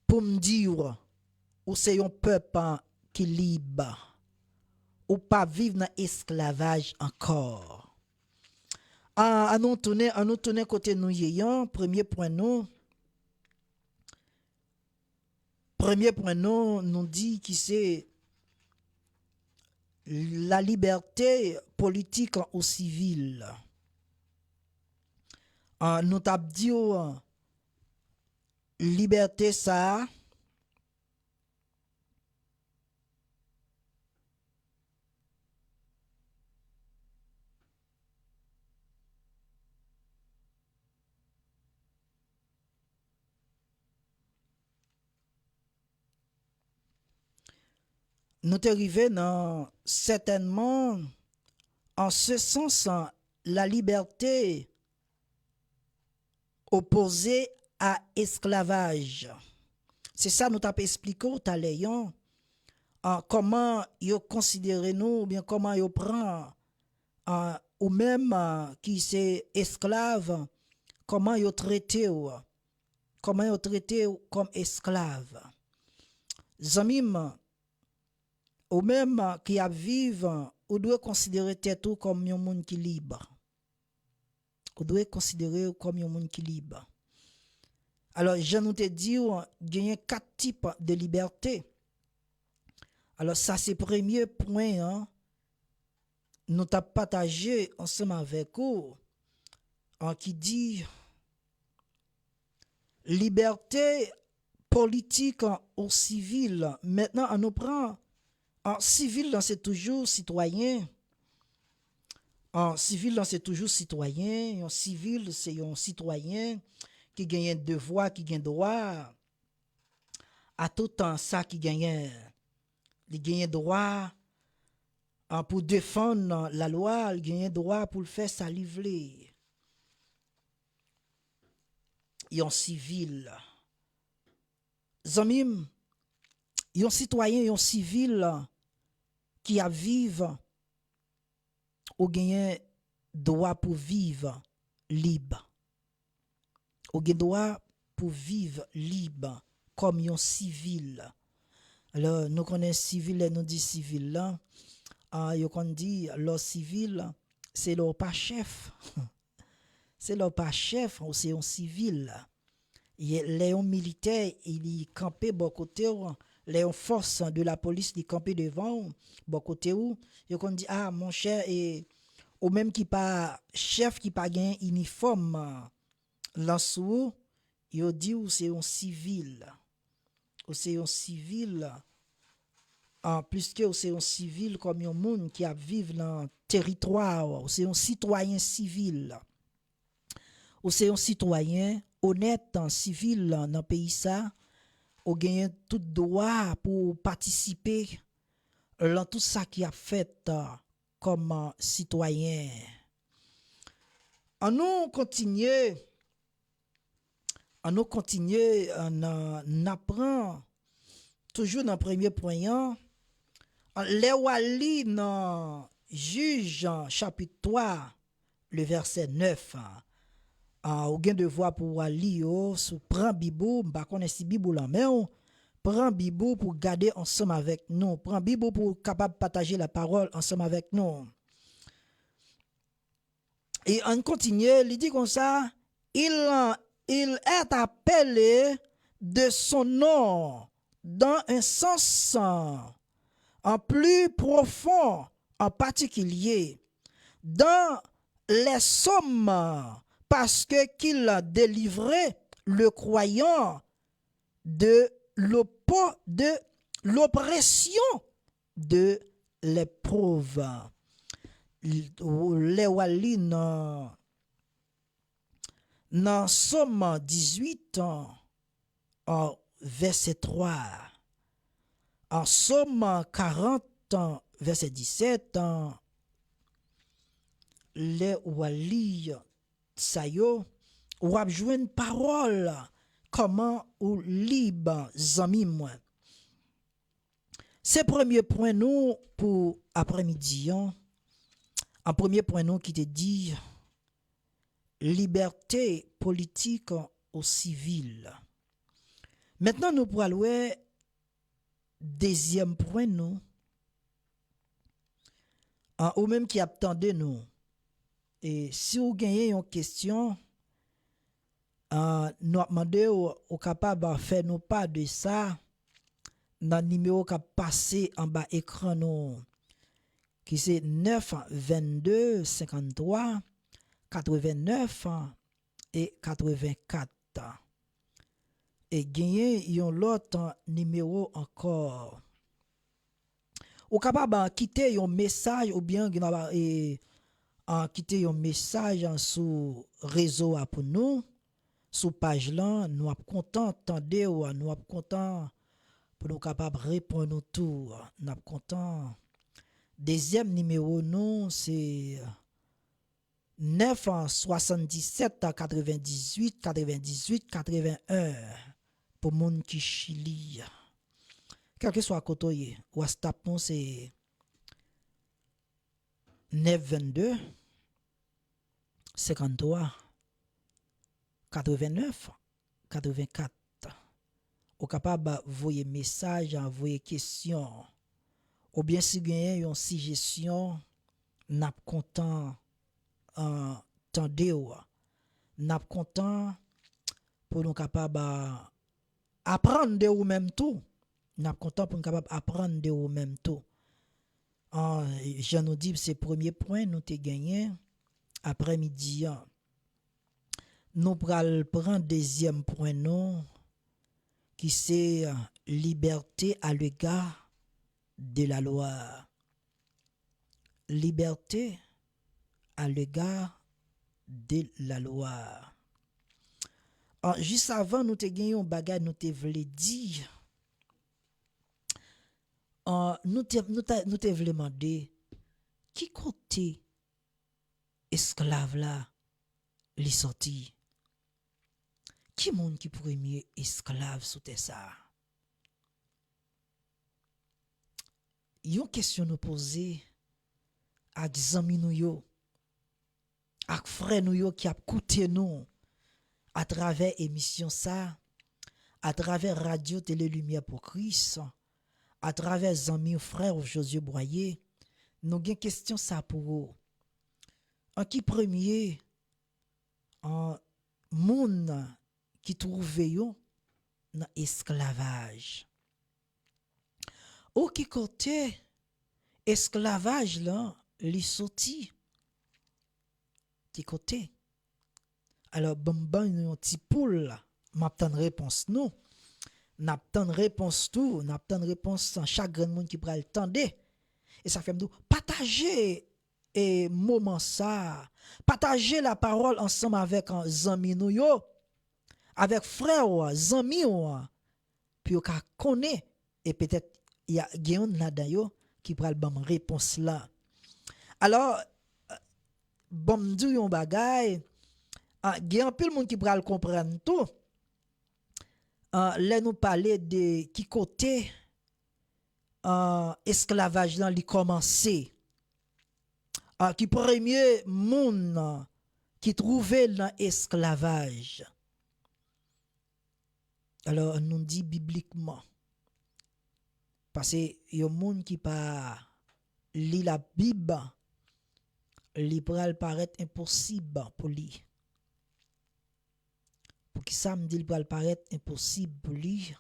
Speaker 4: pour me dire ou c'est un peuple qui libre ou pas vivre dans esclavage encore. À nous tourner côté nous yéyan, premier point nous nous dit que c'est la liberté politique ou civile. Nous t'a dit liberté ça nous t'es arrivé dans certainement en ce sens la liberté opposée à esclavage. C'est ça nous t'a expliqué tout à l'heure comment yo considéré nous ou bien comment yo prend ou même qui c'est esclave comment yo traité comme esclave. Zamim ou même qui a vivre ou doit considérer tout comme un monde qui libre. Ou doit considérer comme un monde qui libre. Alors, je nous te dis, il y a 4 types de liberté. Alors, ça, c'est le premier point. Nous t'avons partagé ensemble avec vous. Qui dit liberté politique ou civile. Maintenant, on nous prend en civil, c'est toujours citoyen. En civil, c'est toujours citoyen. En civil, c'est un citoyen qui gagne devoir, qui gagne droit. À tout temps, ça qui gagne. Il gagne droit pour défendre la loi, il gagne droit pour le faire sa livrer. Et en civil. Zamim, un citoyen, un civil qui a vivre ou gagne droit pour vivre libre. Ou gagne droit pour vivre libre comme un civil. Alors nous connaissons civil et nous dit civil là. On dit le civil c'est leur pas chef. C'est leur pas chef ou c'est un civil. Les militaires il campé bon côté les forces de la police qui campent devant bon côté où yo kon dit mon cher et ou même qui pas chef qui pas gain uniforme lansou yo dit ou c'est un civil ou c'est un civil en plus que c'est un civil comme un monde qui a vivre dans territoire ou c'est un citoyen civil ou c'est un citoyen honnête civil dans pays ça ou gagne tout droit pour participer dans tout ça qui a fait comme citoyen. On nous continue, on apprend toujours dans le premier point. Les wali dans Juge chapitre 3, le verset 9. Ou gen devoir pour wali sou prend Bible, pas connait si Bible la main, prend Bible pour garder ensemble avec nous, prend Bible pour capable partager la parole ensemble avec nous. Et on continue, il dit comme ça, il est appelé de son nom dans un sens en plus profond, en particulier dans les sommes, parce que qu'il a délivré le croyant de l'oppression de l'épreuve. Les wali dans Somme 18 verset 3, en Somme 40 verset 17, les wali sa yo ou ap jwenn parole comment ou libre zami moi. C'est premier point nous pour après-midi. En premier point nous qui te dit liberté politique au civil. Maintenant nous pour aller deuxième point nous ou même qui attendait nous. Et si vous gagnez une question, nous demandons au capable de faire nous pas de ça dans le numéro qui a passé en bas écran nous qui c'est 9 22 53 89 et 84 et gagner un autre numéro encore ou capable de quitter un message ou bien quitter un message sur réseau pour nous sur page là nous sommes contents attendre nous sommes contents pour nous capable répondre tout nous sommes contents. Deuxième numéro nous c'est 9 77 98 98 81 pour moun qui Chili. Quel que soit côté WhatsApp nous c'est 922 53 89 84. Ou capable d'envoyer message, envoyer question. Ou bien si gagne une suggestion, n'a content tendez ou n'a content pour nous capable apprendre de ou même tout. N'a content pour nous capable apprendre de ou même tout. Je nous dis c'est premier point nous t'ai gagné après-midi. Nous pral prendre deuxième point non qui c'est liberté à l'égard de la loi. Liberté à l'égard de la loi. Juste avant nous te gagné un bagage nous te voulait dire nous te voulait demander qui côté esclave là li sorti. Qui monde qui premier esclave sous terre ça? Yon question nous poser à zami nou yo, à frère nou yo qui a coûté nous à travers émission ça, à travers radio télé lumière pour Christ, à travers zami frère Josué Boyer, nous gen question ça pour eux. En qui premier en moun qui trouve yo dans esclavage. Ou qui côté esclavage là li sorti qui côté. Alors bon un petit poule m'attend réponse non. N'attend réponse tout, n'attend réponse sans chaque grand monde qui pral tendre. Et ça fait me partager et moment ça, partager la parole ensemble avec un zami nou yo, avec frère ou zami ou puis on connaît et peut-être il y a gen là-dedans yo qui pral ban réponse là. Alors bon m'dou yon bagay gen un peu monde qui pral comprendre tout. Là nous parler de qui côté esclavage là li commencé. Qui premier monde qui trouvait dans esclavage. Alors nous dit bibliquement parce que y a monde qui pas lit la Bible, li pral paraître impossible pour lui. Pour qui ça me dit pral paraître impossible pour lui,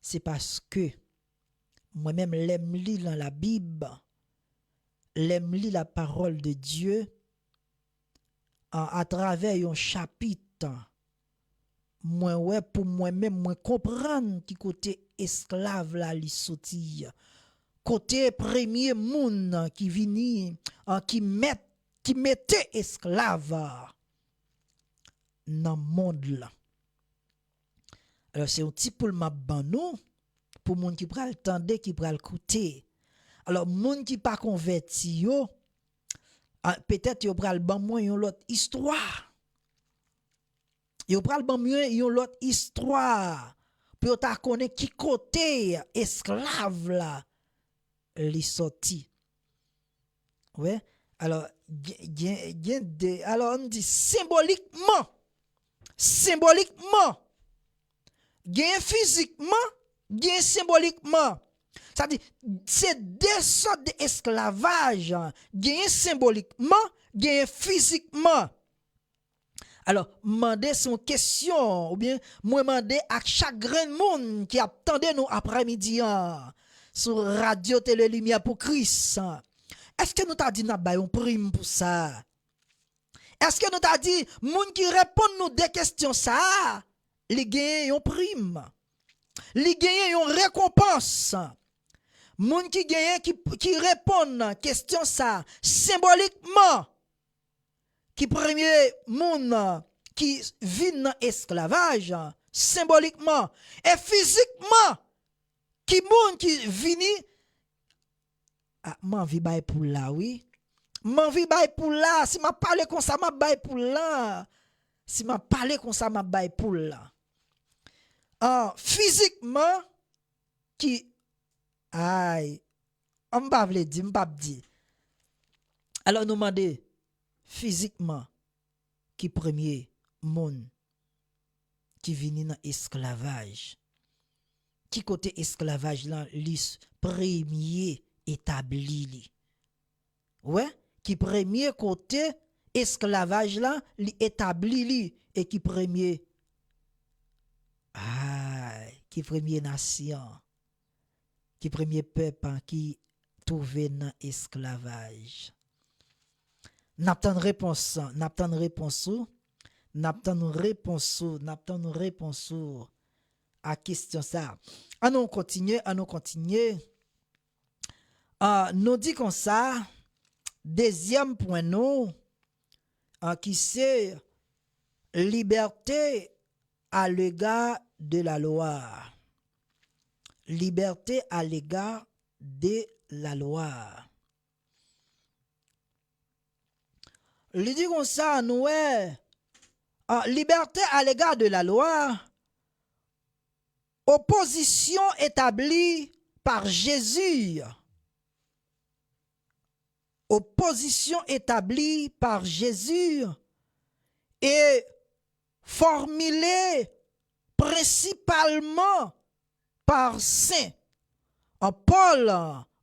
Speaker 4: c'est parce que moi-même l'aime lire dans la Bible, l'aime lire la parole de Dieu à travers un chapitre. Moi ouais pour moi-même moi comprendre qui côté esclave là li sorti. Côté premier monde qui vini qui mettait esclave dans monde là. Alors c'est un petit pour m'a banou pour monde qui pral tande qui pral écouter. Alors monde qui pas converti yo peut-être yo pral ban moi une autre histoire. Yo pral ban moi une autre histoire pour ta connaître qui côté esclave là li sorti. Ouais. Alors alors on dit symboliquement gain physiquement, gain symboliquement. Ça dit c'est deux sortes d'esclavage, gain symboliquement, gain physiquement. Alors, mandez son question, ou bien, moi mandez à chaque grand monde qui attendait nous après-midi sur Radio Télé Lumière pour Christ. Est-ce que nous t'a dit n'a une prime pour ça? Est-ce que nous t'a dit, moun qui répond nous des questions ça, li gagne une prime, li gagne une récompense. Moun qui gagne qui répond question ça symboliquement. Qui premier moun qui vit dans esclavage symboliquement et physiquement qui moun qui vini m'envie bay pour là oui m'envie bay pour là si m'a parlé comme ça m'a bay pour là si m'a parlé comme ça m'a bay pour là physiquement qui aïe on pas vle dire m'pa dire alors nous demander physiquement qui premier monde qui vini dans esclavage qui côté esclavage là li premier établi li ouais qui premier côté esclavage là li établi li et qui premier qui premier nation qui premier peuple qui trouvé dans esclavage. N'attend réponse à question ça. On continue. Nous dit comme ça, deuxième point nous, qui c'est liberté à l'égard de la loi. Liberté à l'égard de la loi. Il dit comme ça, nous, liberté à l'égard de la loi, opposition établie par Jésus. Opposition établie par Jésus et formulée principalement par Saint Paul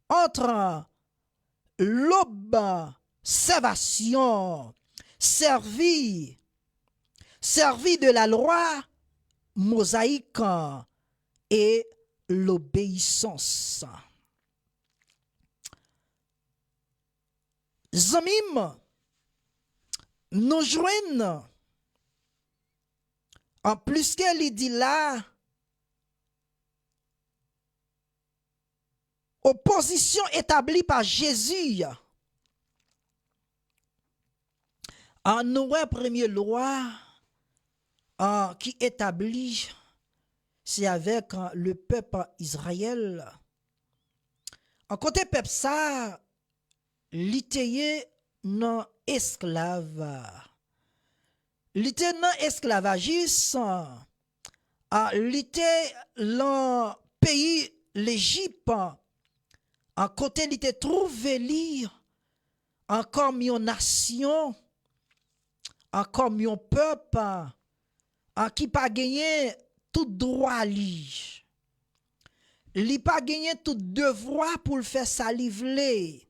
Speaker 4: entre l'observation servie de la loi mosaïque et l'obéissance. Zamim, nous joignent en plus qu'elle dit là, opposition établie par Jésus. En nous, première loi qui établit, c'est avec le peuple Israël. En côté peuple ça, l'ité non esclave. L'ité non esclavagiste, l'ité dans pays l'Égypte. En côté l'ité trouvé lire encore une nation, encore un peuple qui pas gagné tout droit li. Li pas gagné tout devoir pour le faire salivler.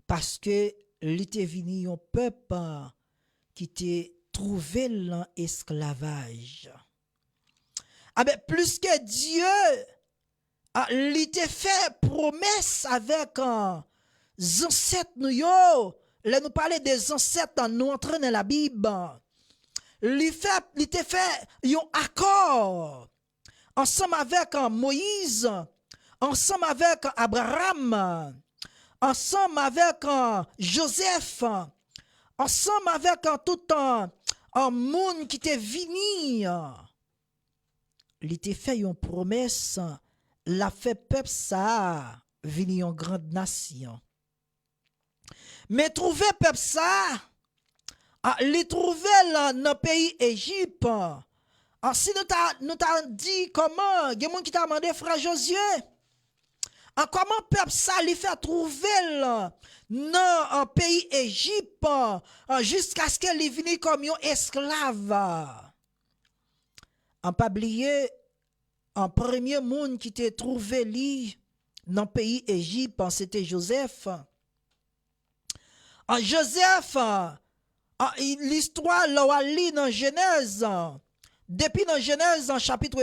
Speaker 4: Parce que li te vini un peuple qui te trouvé dans l'esclavage. Ah ben plus que Dieu li te fait promesse avec ancêtres nous yo. Là nous parler des ancêtres nous entrer dans la Bible. Il te fait un accord ensemble avec Moïse, ensemble avec Abraham, ensemble avec Joseph, ensemble avec tout un monde qui te vini. Il te fait une promesse, la fait peuple ça vini une grande nation. Mais trouver peuple ça, les trouver dans le pays Égypte, Si nous t'a dit comment, il y a des gens qui t'a demandé frère Josué, comment peuple ça lui fait trouver dans un pays Égypte jusqu'à ce qu'elle vienne comme un esclave. En pas oublier, en premier monde qui t'a trouvé lui dans le pays Égypte, c'était Joseph. En Joseph, l'histoire là lit dans Genèse, depuis dans Genèse en chapitre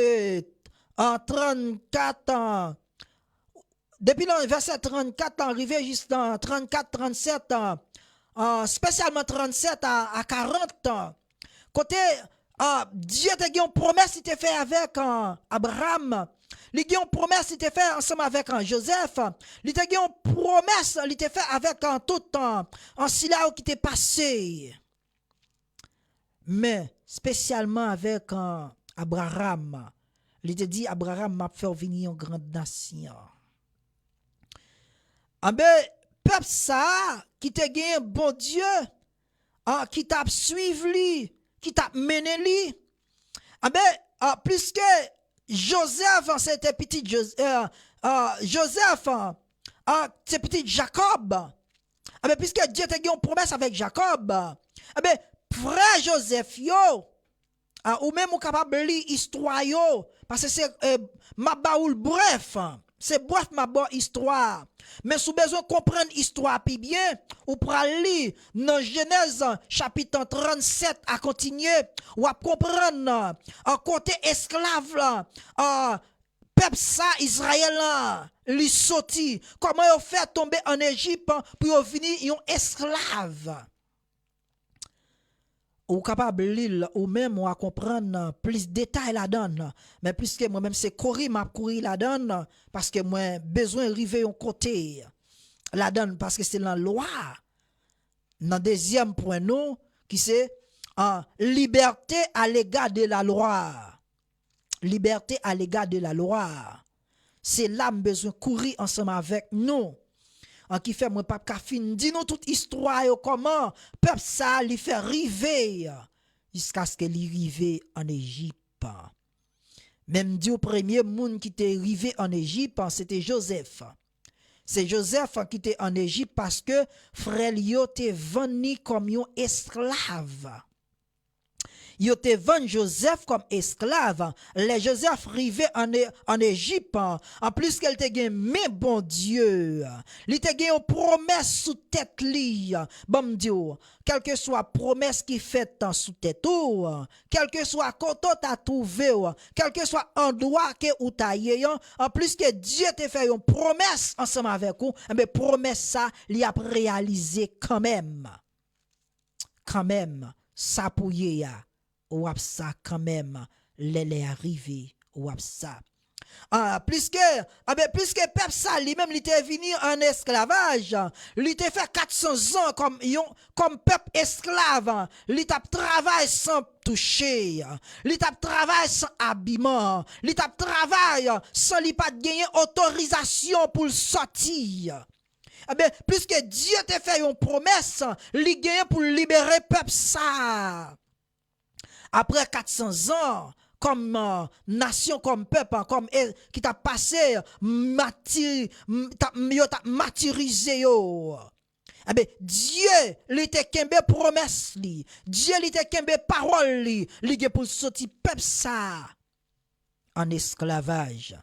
Speaker 4: 34, depuis le verset 34, arrivé jusqu'à 34-37, spécialement 37 à 40, côté Dieu t'a dit une promesse il t'a fait avec Abraham, il t'a dit une promesse il t'a fait ensemble avec Joseph, il t'a dit une promesse il t'a fait avec tout en Sila qui t'est passé. Mais spécialement avec Abraham, il t'a dit Abraham m'a fait venir une grande nation. Ah ben, peuple ça, qui t'a gagné bon Dieu, qui t'a suivi, qui t'a mené lui. Ah ben, puisque Joseph, c'était petit Joseph, c'est petit Jacob. Ah ben, puisque Dieu t'a gagné une promesse avec Jacob, ah ben, frère Joseph, yo, ou même ou capable de lire histoire, yo, parce que c'est ma baoul bref. C'est bref ma bonne histoire. Mais si vous besoin de comprendre l'histoire puis bien, ou pour lire dans Genèse chapitre 37 à continuer, ou à comprendre en côté esclave là, peuple ça Israël là, lui sorti, comment il fait tomber en Égypte pour venir un esclave. Ou capable de lire ou même ou à comprendre plus de détails là-dedans. Mais puisque moi-même c'est courir, m'a courir là-dedans parce que moi besoin arriver un côté là-dedans parce que c'est la loi. Dans deuxième point nous qui c'est liberté à l'égard de la loi. Liberté à l'égard de la loi. C'est là besoin courir ensemble avec nous. En qui fait moi pas fin dis-nous toute histoire comment peuple ça lui fait river jusqu'à ce qu'il rive en Égypte. Même dit au premier monde qui était rivé en Égypte, c'était Joseph. C'est Joseph qui était en Égypte parce que frère yo te vendu comme un esclave. Yo te vendu Joseph comme esclave. Les Joseph rivé en Égypte. En plus qu'elle te gagne, mais bon Dieu. Il te gagne une promesse sous tête li. Bon Dieu. Quelle que soit promesse qui fait sous tête ou, quel que soit quand t'as trouvé, quel que soit endroit que ou taillé, en plus que Dieu te fait une promesse ensemble avec vous, mais promesse ça, il a réalisé quand même. Quand même, ça pour ya. Ou ça quand même les arrivé ou ça puisque peuple ça lui-même il était venu en esclavage, il était fait 400 ans comme peuple esclave, il t'a travaillé sans toucher, il t'a travaillé sans habillement, il t'a travaillé sans lui pas gagner autorisation pour sortir. Puisque Dieu t'a fait une promesse, il gagne pour libérer peuple ça. Après 400 ans, comme nation, comme peuple, comme qui t'a passé, martyrisé. Dieu, il était qu'un promesse, Dieu, il était qu'un parole, il était pour sortir peuple ça en esclavage.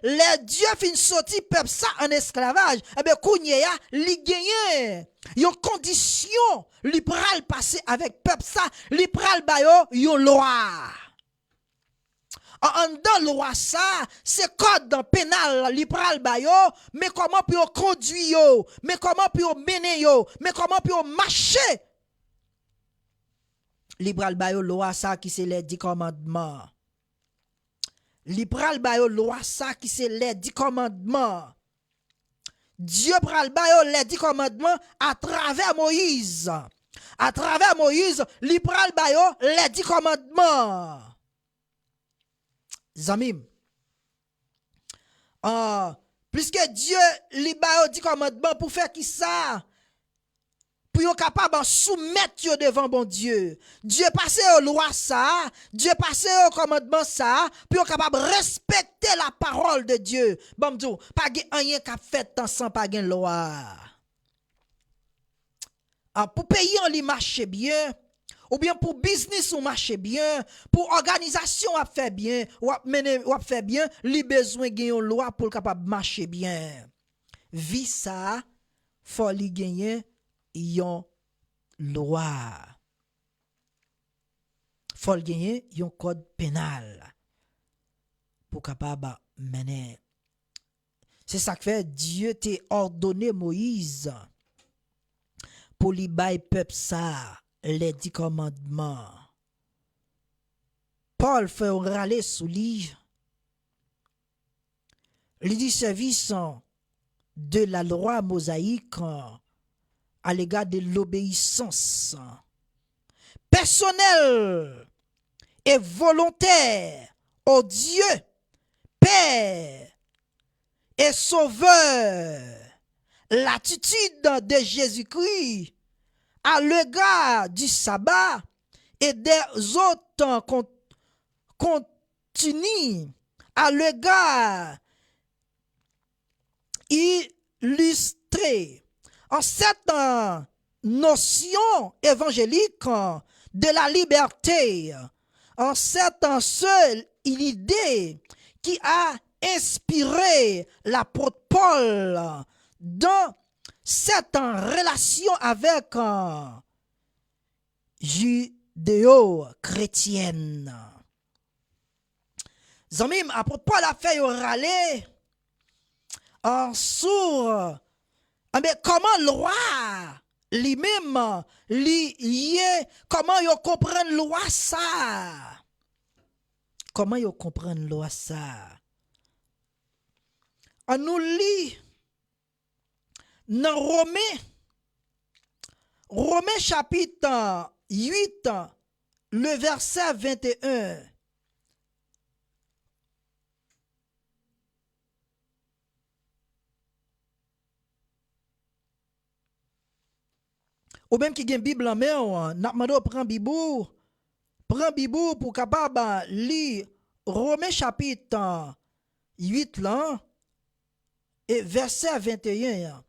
Speaker 4: Les dieux fin sorti peuple ça en esclavage, kounya li gagné yon condition li pral passer avec peuple ça, li pral bayo yon loi. En dans loi ça, c'est code dans pénal li pral bayo, mais comment pour conduire yo, mais comment pour mener yo, mais comment pour marcher. Li pral bayo loi ça qui c'est les 10 commandements. Li pral bayo loi ça qui c'est les 10 commandements. Dieu pral bayo les 10 commandements à travers Moïse. À travers Moïse, li pral bayo les 10 commandements. Zamim. Puisque Dieu li bayo 10 commandements pour faire qui ça? pour yon capable soumettre yo devant bon Dieu. Dieu passe aux loi ça, Dieu passe au commandement ça, pour yon capable respecter la parole de Dieu. Bon m'dou, pas gen rien qu'a fait sans pas gen loi. Pour payer on li marche bien, ou bien pour business ou marche bien, pour organisation a fait bien, ou a fait bien, li besoin gen yon loi pour capable marcher bien. Vie ça, faut li gagner yon loi. Faut gagner yon code pénal pour capable mener. C'est ça que fait Dieu t'a ordonné Moïse pour li bay peuple ça les 10 commandements. Paul fait râler sous lui. Il dit service de la loi mosaïque à l'égard de l'obéissance personnelle et volontaire au Dieu, Père et Sauveur. L'attitude de Jésus-Christ à l'égard du sabbat et des autres continue à l'égard illustré en cette notion évangélique de la liberté, en cette seule idée qui a inspiré l'apôtre Paul dans cette relation avec judéo-chrétienne. Zamim, apôtre Paul a fait râler sur comment loi lui-même lié, comment yo comprendre loi ça, comment yo comprendre loi ça. On nous lit dans Romains chapitre 8 le verset 21. Ou même qui gen Bible en main, n'a demandé prend Bible pour capable lire Romains chapitre 8 là et verset 21.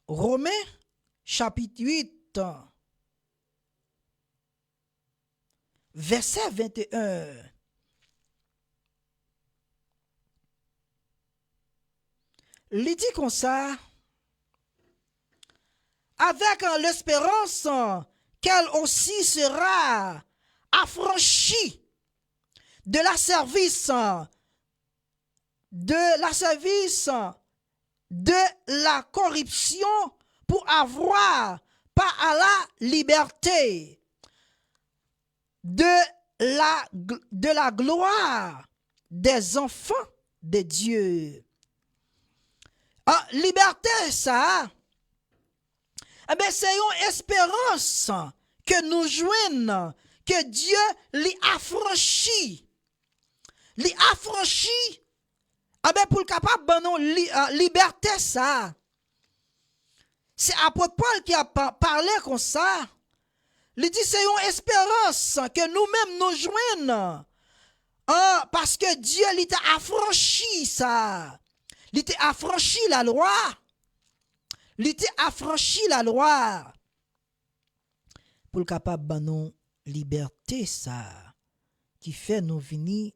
Speaker 4: Romains chapitre 8 verset 21. Il dit comme ça, avec l'espérance qu'elle aussi sera affranchie de la service de la corruption pour avoir pas à la liberté de la gloire des enfants de Dieu. Liberté ça, c'est une espérance que nous joignons, que Dieu l'y affranchit. Pour le capable de liberté ça. C'est apôtre Paul qui a parlé comme ça. Il dit c'est une espérance que nous-mêmes nous joignons. Parce que Dieu l'a affranchi ça. Il t'a affranchi la loi. Pour le capable de nous liberté ça, qui fait nous venir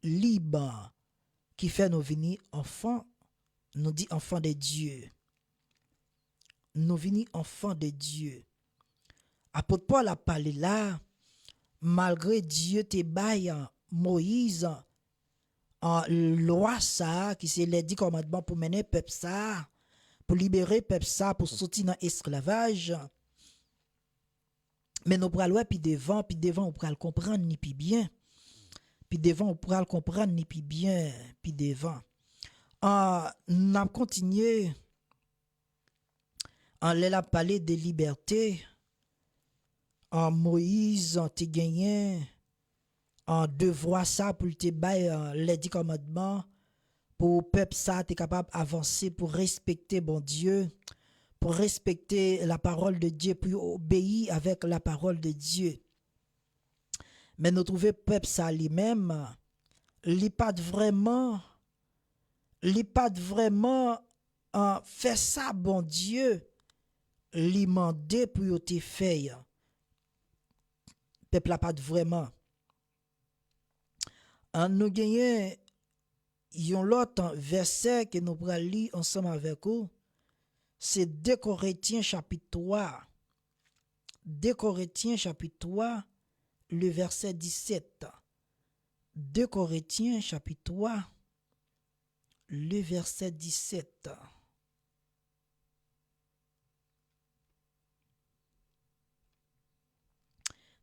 Speaker 4: libres, qui fait nous venir enfants, nous dit enfants de Dieu. Nous venir enfants de Dieu. Apôtre Paul a parlé là, malgré Dieu te baille Moïse en loi ça, qui c'est les 10 commandements pour mener peuple ça, pour libérer peuple ça, pour sortir dans l'esclavage. Mais nous pourrons aller puis devant on pourra le comprendre ni puis bien. Puis devant on pourra le comprendre ni puis bien, puis devant. On a continué on l'a parlé de liberté. Moïse te gagné en devoir ça pour te bailler les 10 commandements pour peuple ça être capable d'avancer pour respecter bon Dieu, pour respecter la parole de Dieu, pour obéir avec la parole de Dieu. Mais nous trouvons peuple ça lui-même, il pas vraiment fait ça bon Dieu, lui demander pour te faire. Peuple n'a pas vraiment. Nous gagnons un autre verset que nous pourrons lire ensemble avec vous. C'est 2 Corinthiens chapitre 3. 2 Corinthiens chapitre 3, le verset 17. 2 Corinthiens chapitre 3, le verset 17.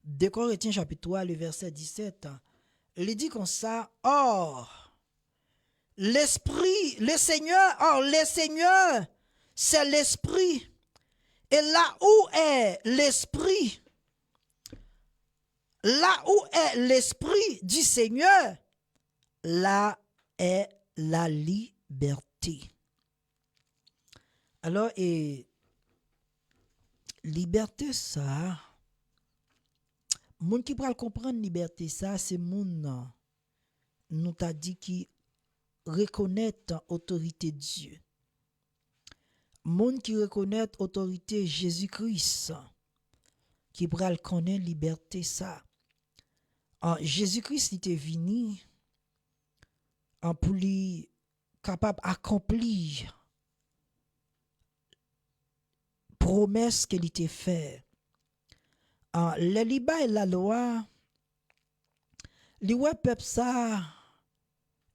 Speaker 4: De Corinthiens chapitre 3, le verset 17, il dit comme ça, or, le Seigneur, c'est l'Esprit. Et là où est l'Esprit du Seigneur, là est la liberté. Alors, et liberté ça, moun qui pral comprendre liberté ça, c'est moun nous t'a dit qui reconnaît autorité de Dieu. Moun qui reconnaît autorité Jésus-Christ, qui pral connaître liberté ça. Jésus-Christ était venu pour lui capable d'accomplir promesse qu'il était fait. Le liba et la loi, li wè peuple ça,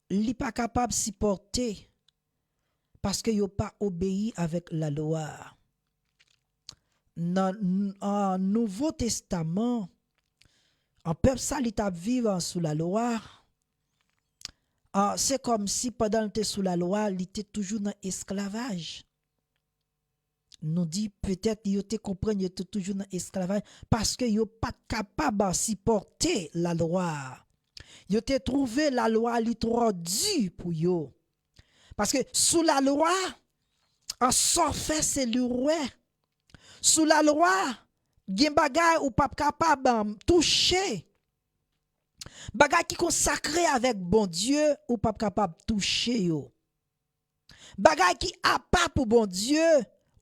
Speaker 4: li pas capable de supporter parce que yo pas obéi avec la loi. Dans Nouveau Testament, en peuple ça li t'a vivre sous la loi. C'est comme si pendant qu'il était sous la loi, il était toujours dans l'esclavage. Nous dit peut-être qu'il était comprendre qu'il était toujours dans l'esclavage parce que yo pas capable de supporter la loi. Yo te trouvé la loi li trop dure pour yo. Parce que sous la loi, en s'en fait c'est le roi. Sous la loi, gen bagay ou pas capable toucher. Bagay qui consacré avec bon Dieu ou pas capable toucher yo. Bagay qui a pas pour bon Dieu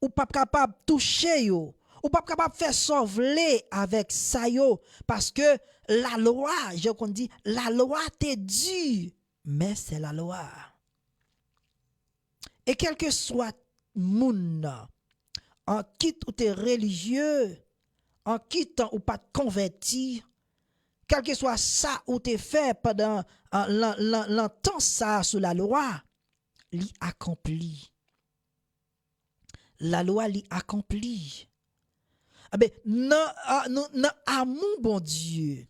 Speaker 4: ou pas capable toucher yo. Ou pas capable faire sauver avec ça yo parce que la loi, je qu'on dit la loi t'est due, mais c'est la loi. Et quel que soit moun en quitte ou t'es religieux, en quittant ou pas te convertir, quel que soit ça ou t'es fait pendant l'entend ça sous la loi, l'y accompli. La loi l'y accompli. Non amour bon Dieu,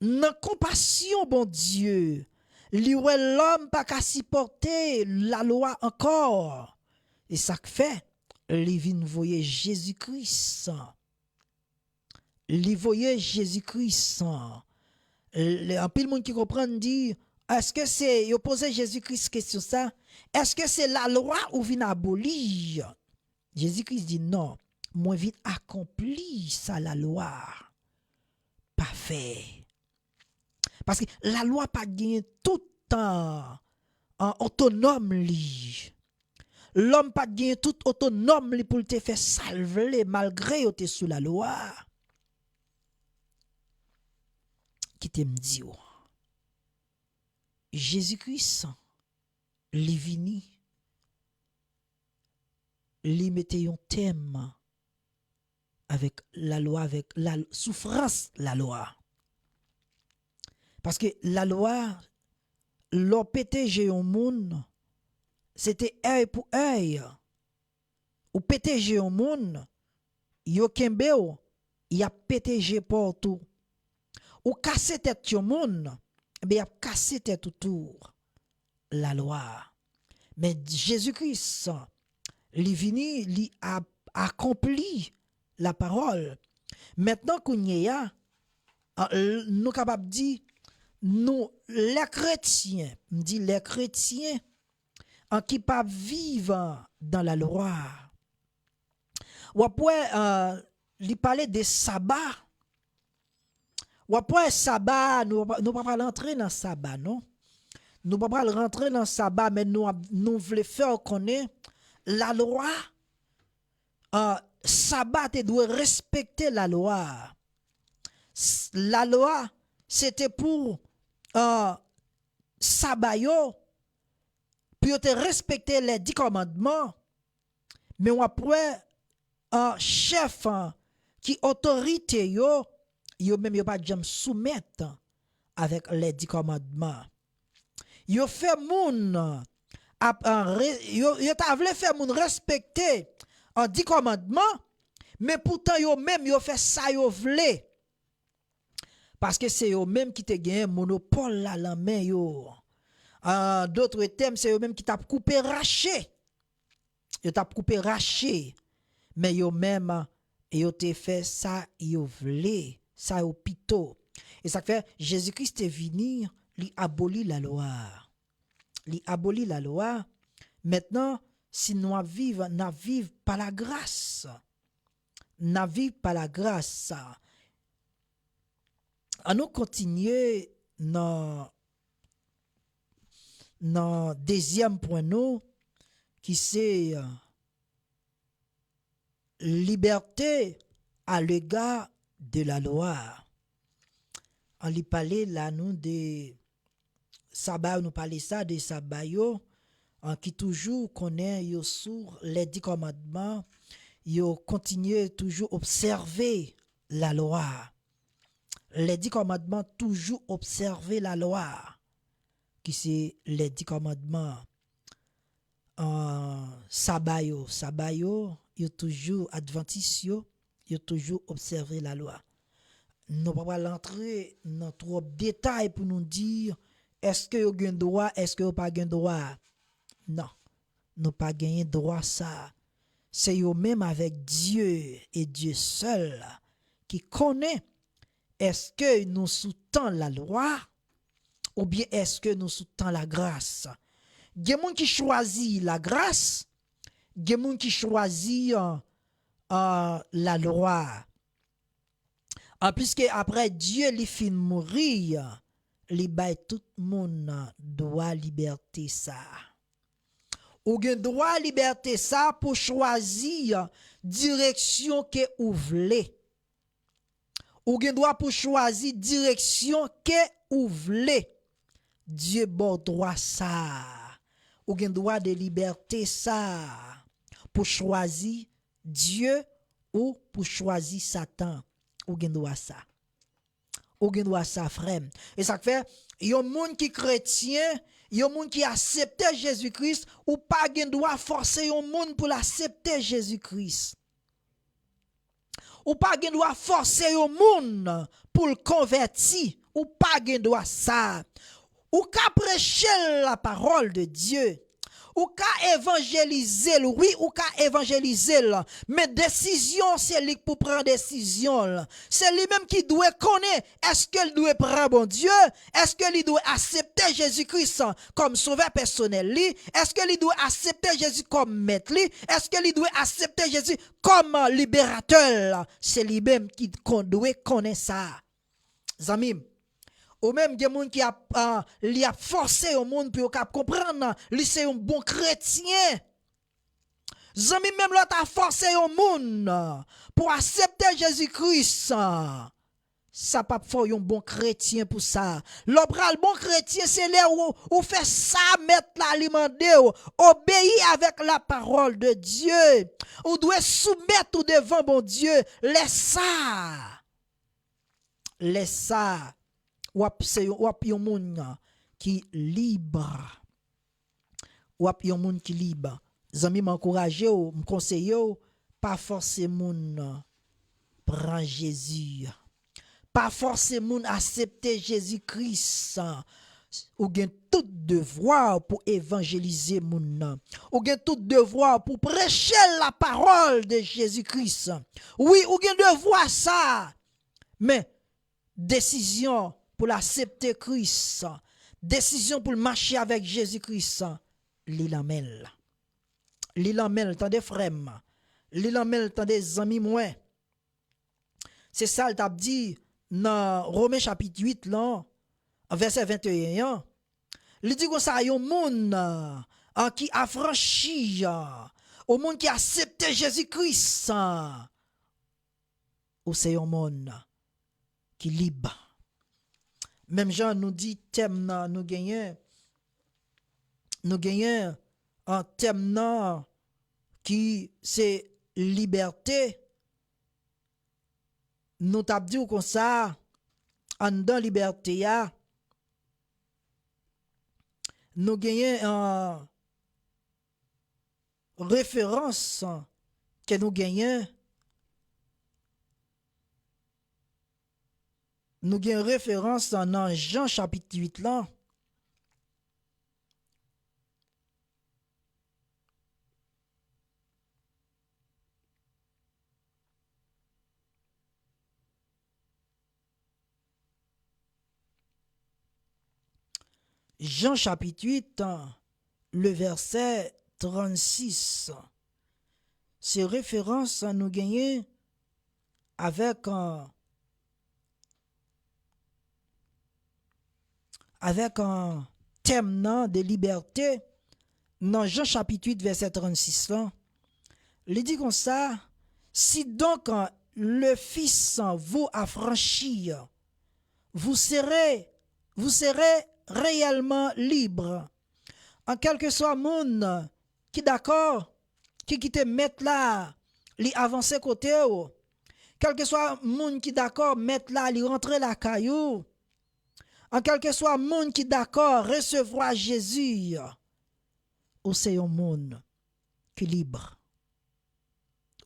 Speaker 4: non compassion bon Dieu, li wè l'homme pas qu'à supporter la loi encore. Et ça fait, li vin voyer Jésus-Christ. Li voyer Jésus-Christ. En pile monde qui comprend dit, est-ce que c'est, yo pose Jésus-Christ question ça, est-ce que c'est la loi ou vin abolir? Jésus-Christ dit non. Moi vite accompli ça la loi pas fait parce que la loi pas gagné tout temps en autonome li l'homme pas gagné tout autonome li pour te faire salver malgré yo te sous la loi qui te me dit Jésus-Christ li vini li mette un thème avec la loi, avec la souffrance, la loi. Parce que la loi, l'on pété au monde, c'était œil pour œil. Ou pété au monde, yo kembe ou, y a pété pour tout. Ou casse tête au monde, ben y a cassé tête autour. La loi. Mais Jésus-Christ, li vini, li a accompli la parole. Maintenant qu'on y a, nous capable dire nous, les chrétiens, me dit les chrétiens, en qui pas vivent dans la loi. Ou après, il parlait des sabbats. Ou après, sabbat, nous ne pouvons pas rentrer dans le sabbat, non? Nous ne pouvons pas rentrer dans le sabbat, mais nous voulons faire connaître la loi. Sabbat, tu dois respecter la loi. La loi, c'était pour sabbat, puis te respecter les 10 commandements. Mais après, un chef qui autorité, yo même pas jamais soumettre avec les 10 commandements. Yo fait moun yo t'a voulu faire moun respecter en 10 commandements, mais pourtant yo même yo fait ça yo vle. Parce que c'est yo même qui te gagné monopole là la main yo. En d'autres termes, c'est yo même qui t'a coupé raché. Yo t'a coupé raché. Mais yo même yo te fait ça yo vle, ça yo pito. Et ça fait Jésus-Christ est venu, lui abolit la loi. Lui abolit la loi. Maintenant, si nous vivons par la grâce. Nous vivons par la grâce. On nous continuer dans deuxième point nous qui c'est liberté à l'égard de la loi. On lui parlait là nous de sabbat, nous parlait ça de sabbat yo qui toujours connaît yo sur les 10 commandements, yo continue toujours observer la loi. Les 10 commandements toujours observer la loi qui c'est les 10 commandements. Sabbat yo toujours adventiste yo toujours observer la loi. Nous ne pouvons pas l'entrer dans trop de détails pour nous dire est-ce que vous avez droit, est-ce que vous n'avez pas droit. Non, nous pas gagné droit ça. C'est eux même avec Dieu et Dieu seul qui connaît est-ce que nous soutenons la loi ou bien est-ce que nous soutenons la grâce. Il y a des gens qui choisissent la grâce, il y a des gens qui choisissent la loi. En plus que après Dieu li fin mourir, li bay tout monde droit liberté ça. Ou gen droit liberté ça pour choisir direction que ou vle. Ou gen droit pour choisir direction que ou vle. Dieu bon droit ça. Ou gen droit de liberté ça pour choisir Dieu ou pour choisir Satan. Ou gen droit ça. Ou gen droit ça frère. Et ça fait yon moun qui chrétien, yon moun qui accepte Jésus-Christ ou pas gen droit forcer yon moun pour l'accepter Jésus-Christ. Ou pas gen droit forcer yon moun pour le convertir ou pas gen droit ça. Ou ka prêcher la parole de Dieu. Ou ka évangéliser, oui, ou ka évangéliser, mais décision, c'est lui pour prendre décision. C'est lui-même qui doit connaître, est-ce qu'il doit prendre bon Dieu, est-ce qu'il doit accepter Jésus-Christ comme sauveur personnel, est-ce qu'il doit accepter Jésus comme maître, est-ce qu'il doit accepter Jésus comme libérateur. C'est lui-même qui doit connaître ça. Zamim. Ou même des gens qui a forcé au monde pour comprendre, lui c'est un bon chrétien. Zami même là t'a forcé au monde pour accepter Jésus-Christ. Ça pas faut un bon chrétien pour ça. L'obral bon chrétien c'est là où fait ça mettre l'aliment obéir avec la parole de Dieu. Ou doit soumettre devant bon Dieu, laisse ça. Wap yon moun qui libre. Wap yon moun qui libre. Zami m'encourage ou m'conseille ou pas forcer moun prend Jésus. Pas forcer moun accepter Jésus-Christ. Ou gen tout devoir pour évangéliser moun. Ou gen tout devoir pour prêcher la parole de Jésus-Christ. Oui, ou gen devoir ça. Mais décision pour l'accepter Christ, décision pour marcher avec Jésus-Christ, l'amel. L'amel, tant des frères, l'amel, tant des amis, moins. C'est ça, il t'a dit dans Romains chapitre 8, là, verset 21. Il dit que ça, il y a un monde qui a franchi, au monde qui a accepté Jésus-Christ, ou c'est un monde qui est libre. Même Jean nous dit, thème, nous gagnons un thème qui c'est liberté. Nous t'avons dit comme ça, en dans liberté, nous gagnons une référence que nous gagnons. Nous avons référence dans Jean chapitre 8 là. Jean chapitre 8, le verset 36. C'est référence à nous gagner avec un thème de liberté. Dans Jean chapitre 8, verset 36, là, il dit comme ça, si donc le Fils vous affranchit, vous serez réellement libre. En quelque soit monde qui d'accord, qui te mettre là, li avancer côté ou, quel que soit monde qui d'accord, mettre là, li rentrer la caillou. En quelque soit monde qui d'accord recevoir Jésus, ou c'est un monde qui libre.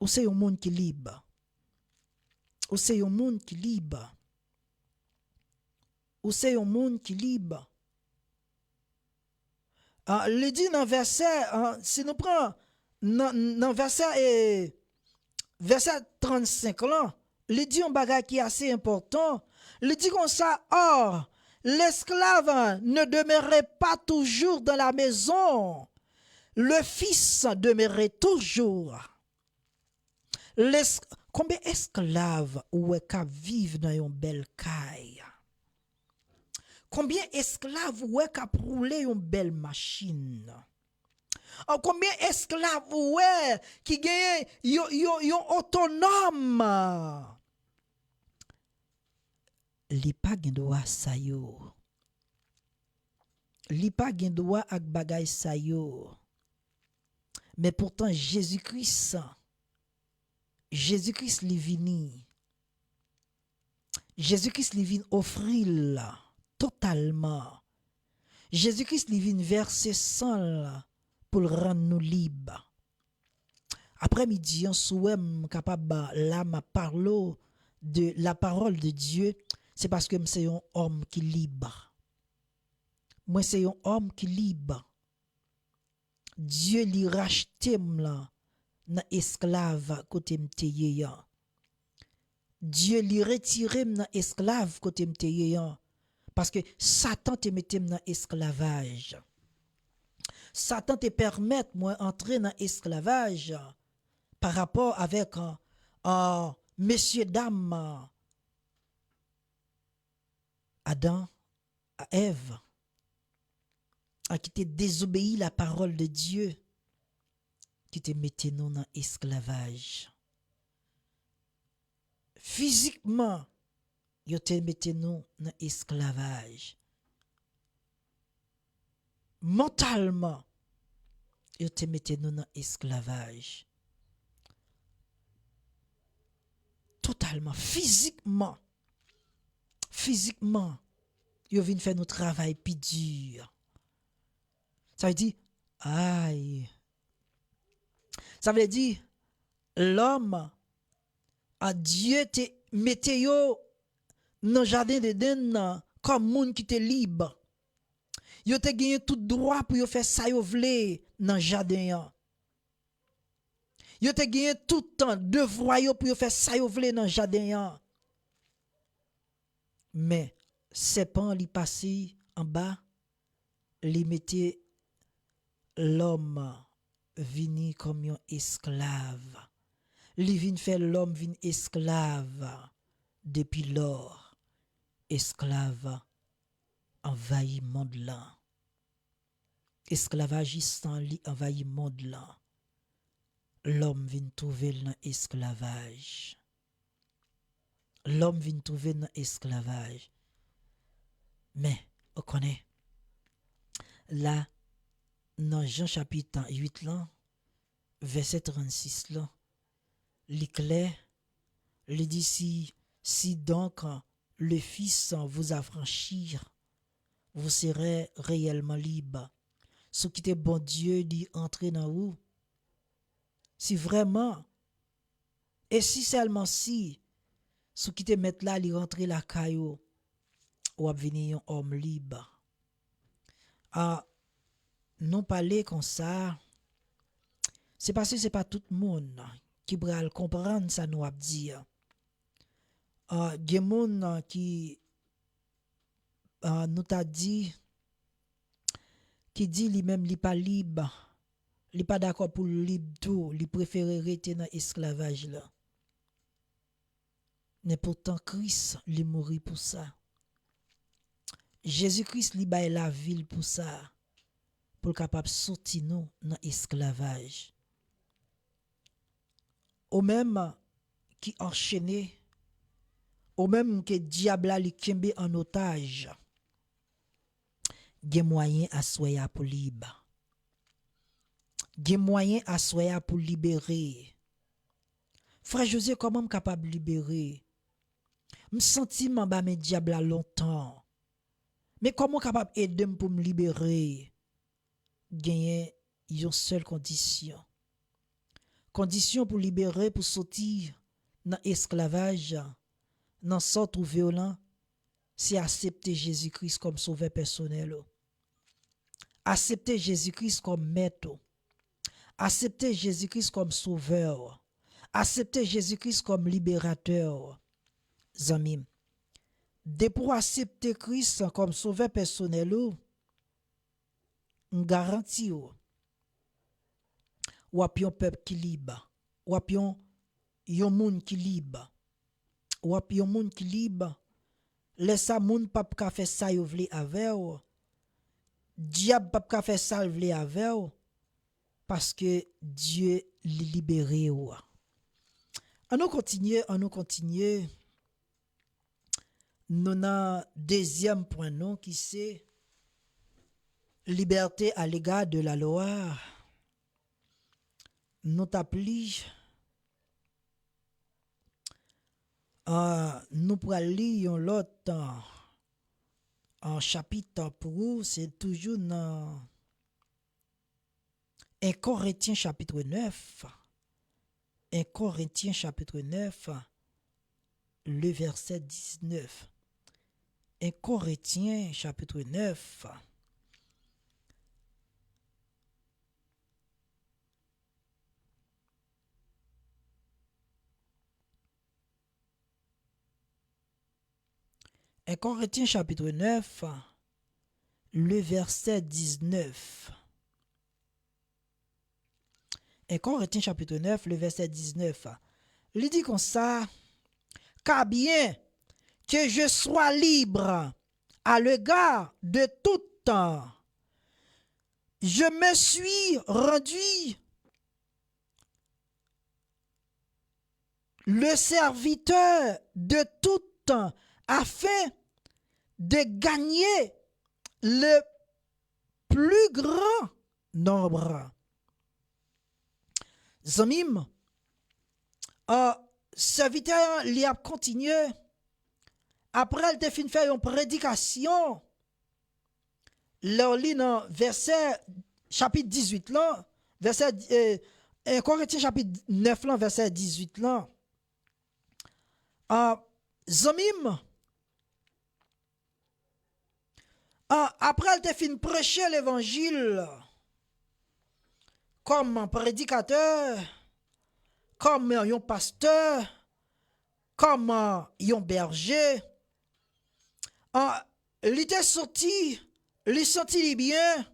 Speaker 4: Ou c'est un monde qui libre. Ou c'est un monde qui libre. Ou c'est un monde qui libre. Le dit dans verset, si nous prenons dans verset 35 là, le dit un bagage qui est assez important. Le dit comme ça, or, l'esclave ne demeurait pas toujours dans la maison. Le fils demeurait toujours. Combien d'esclaves ou qui vivent dans une belle caille? Combien d'esclaves ou qui roulent une belle machine? Combien d'esclaves ou qui gagnent yon autonome? Li pa gen droit sa yo. Li pa gen droit ak bagay sa yo. Mais pourtant Jésus-Christ li vini. Jésus-Christ li vini offrir totalement. Jésus-Christ li vini verser sang pour rendre nous libres. Après-midi, on souhaite capable là ma parlo de la parole de Dieu, c'est parce que c'est un homme qui libre. Moi c'est un homme qui libre. Dieu li racheté là na esclave côté m'teye. Dieu li retiré na esclave côté m'teye parce que Satan te mette dans esclavage. Satan te permet moi entrer dans esclavage par rapport avec messieurs dames Adam à Ève qui te désobéi la parole de Dieu qui te mette nous dans esclavage. Physiquement yo te mette nous dans esclavage. Mentalement yo te mette nous dans esclavage. Totalement, physiquement, yo vient faire notre travail plus dur. Ça veut dire, aïe. Ça veut dire, l'homme, a Dieu te mette yo dans le jardin d'Éden comme monde qui te libre. Yo te gagné tout droit pour yo faire ça yo vle dans le jardin. Yo te gagné tout temps devoir yo pour yo faire ça yo vle dans le jardin. Mais serpent li passé en bas, li mettait l'homme vini comme un esclave. Li vin fait l'homme vin esclave depuis lors. Esclave envahi monde là. Esclavagistan li envahi monde là. L'homme vient trouver dans esclavage. L'homme vient trouver dans esclavage. Mais, on connaît, là, dans Jean chapitre 8, là, verset 36, là, l'éclair, il dit si donc le Fils vous affranchir, vous serez réellement libre. Ce qui était bon Dieu dit entrer dans vous. Si vraiment, et si seulement si, ce qui te met là, il rentre la caillou, ou a venir un homme libre. Ah, non parler comme ça, c'est parce que c'est pas tout le monde qui va comprendre ça nous a dit. Ah, des gens qui nous t'a dit, qui dit lui-même li pas libre. Il n'est pas d'accord pour le libre tout, il préfère rester dans l'esclavage là. Mais pourtant, Christ, il mourit pour ça. Jésus-Christ, il baille la ville pour ça, pour capable sortir nous dans l'esclavage. Au même qui enchaîné, au même que diable li kembe en otage, il y a moyen à soya pour libre. Gen moyen à soya pour libérer. Frère José, comment je capable de libérer? Je senti m'en bas mes diables longtemps. Mais comment capable aider pour me libérer? Gagner une seule condition. Condition pour libérer, pour sortir dans l'esclavage, dans sorte ou violent, c'est accepter Jésus-Christ comme sauveur personnel. Accepter Jésus-Christ comme maître. Accepter Jésus-Christ comme sauveur. Accepter Jésus-Christ comme libérateur. Zamim. Dès pour accepter Christ comme sauveur personnel, on garantit ou a un peuple qui libre, ou a un monde qui libre, ou a un monde qui libre. Laisse ça moun pas ka faire ça yo vle avec ou. Diable pas ka faire ça vle avec ou. Parce que Dieu les libéré ou. On nous continue. Nous avons deuxième point non qui c'est liberté à l'égard de la loi. Nous t'appelons nous pourrons lire l'autre en chapitre pour vous, c'est toujours dans 1 Corinthiens chapitre 9. 1 Corinthiens chapitre 9, le verset 19. 1 Corinthiens chapitre 9. Un Corinthiens chapitre 9, le verset 19. Un Corinthiens chapitre 9, le verset 19. Il dit comme ça, car bien que je sois libre à l'égard de tout temps, je me suis rendu le serviteur de tout temps afin de gagner le plus grand nombre. Zamim, serviteur li a continué. Après, il te fin faire une prédication. Leur lit dans verset chapitre 18 là, verset 1 Corinthiens chapitre 9 là, verset 18 là. Zamim, après, il te fin prêcher l'évangile comme un prédicateur, comme un pasteur, comme un berger. Il était sorti, il senti bien,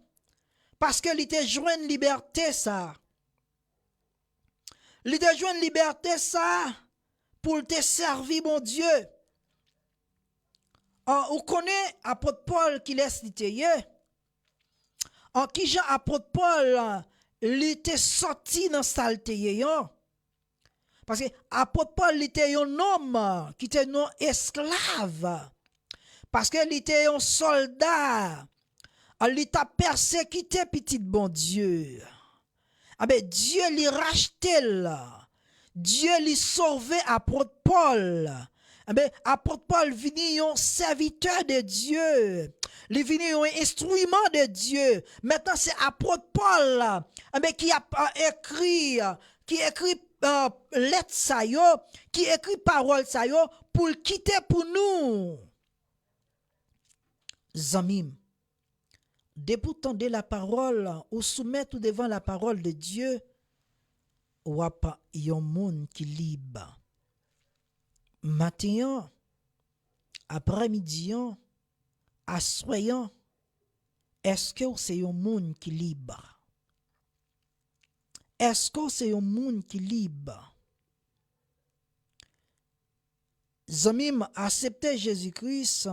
Speaker 4: parce que il était joint une liberté ça. Il était joint une liberté ça pour te servir mon Dieu. On connaît apôtre Paul qui laisse l'ité. En qui Jean apôtre Paul il était sorti dans saleté. Parce que apôtre Paul était un homme qui était un esclave. Parce qu'il était un soldat. Il était persécuté petit bon Dieu. Ah ben Dieu lui rachetait là. Dieu lui sauvait apôtre Paul. Ah ben apôtre Paul vini un serviteur de Dieu. Il vini un instrument de Dieu. Maintenant c'est apôtre Paul ah ben qui a écrit lettre ça yo, qui écrit parole ça yo pour le quitter pour nous. Zamim, depuis tendre la parole ou soumettre devant la parole de Dieu, ou pas yon monde qui libre. Matin, après-midi, assoyant, est-ce que c'est un monde qui libre? Est-ce que c'est un monde qui libre? Zamim, accepter Jésus-Christ,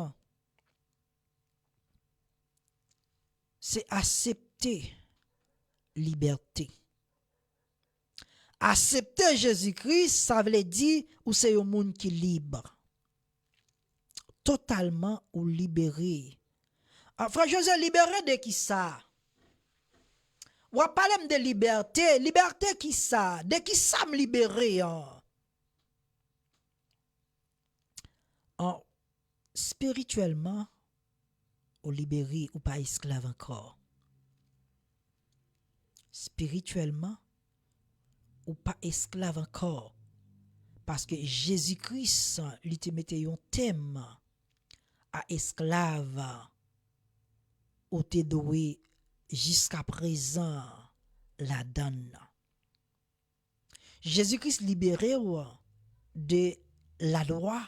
Speaker 4: c'est accepter liberté. Accepter Jésus-Christ, ça veut dire ou c'est un monde qui est libre. Totalement ou libéré. Frère José, libéré de qui ça? Ou à parler de liberté. Liberté qui ça? De qui ça me libérer? Spirituellement, ou libéré ou pas esclave encore. Spirituellement, ou pas esclave encore. Parce que Jésus-Christ, lui te mettait un thème à esclave ou te doué jusqu'à présent la donne. Jésus-Christ libéré de la loi.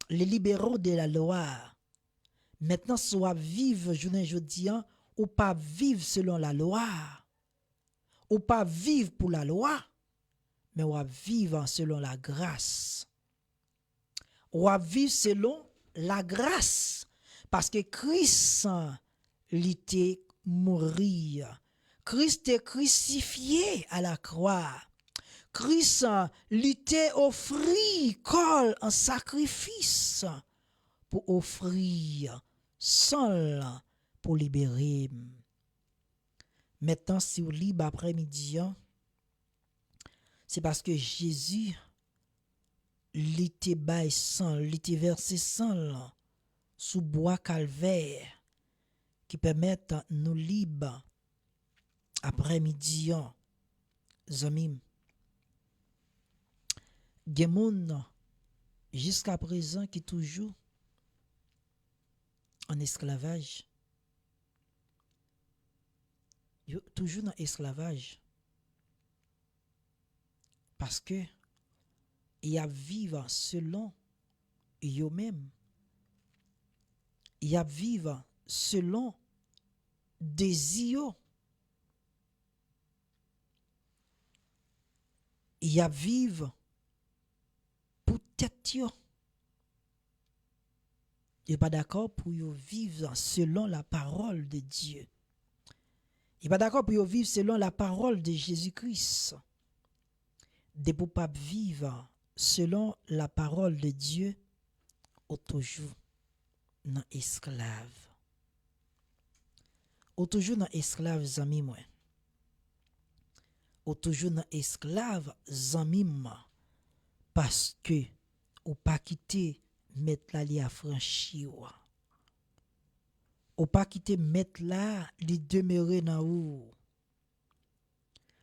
Speaker 4: Les libéraux de la loi. Maintenant, soit vivre, je dis, ou pas vivre selon la loi. Ou pas vivre pour la loi, mais ou vivre selon la grâce. Ou vivre selon la grâce. Parce que Christ, il était mourir. Christ est crucifié à la croix. Christ, il était offert col en sacrifice pour offrir seul pour libérer. Maintenant, si vous libre après-midi, c'est parce que Jésus, il était bail sang, il était versé sang sous bois calvaire qui permettent nous libres après-midi. Zamim. Gen moun jusqu'à présent qui toujours en esclavage. Yo toujours dans esclavage. Parce que y a vivre selon yo même. Y a vivre selon désir. Y a vivre pour tête yo. Yo pas d'accord pour yo vivre selon la parole de Dieu. Il n'est pas d'accord pour vivre selon la parole de Jésus-Christ. De pour pas vivre selon la parole de Dieu, ou toujours dans esclave. Ou toujours dans esclave zami moi. Ou toujours dans esclave zami moi. Parce que ou pas quitter mettre la li affranchi ou. Ou pas quitter mettre là, li demeurer dans ou.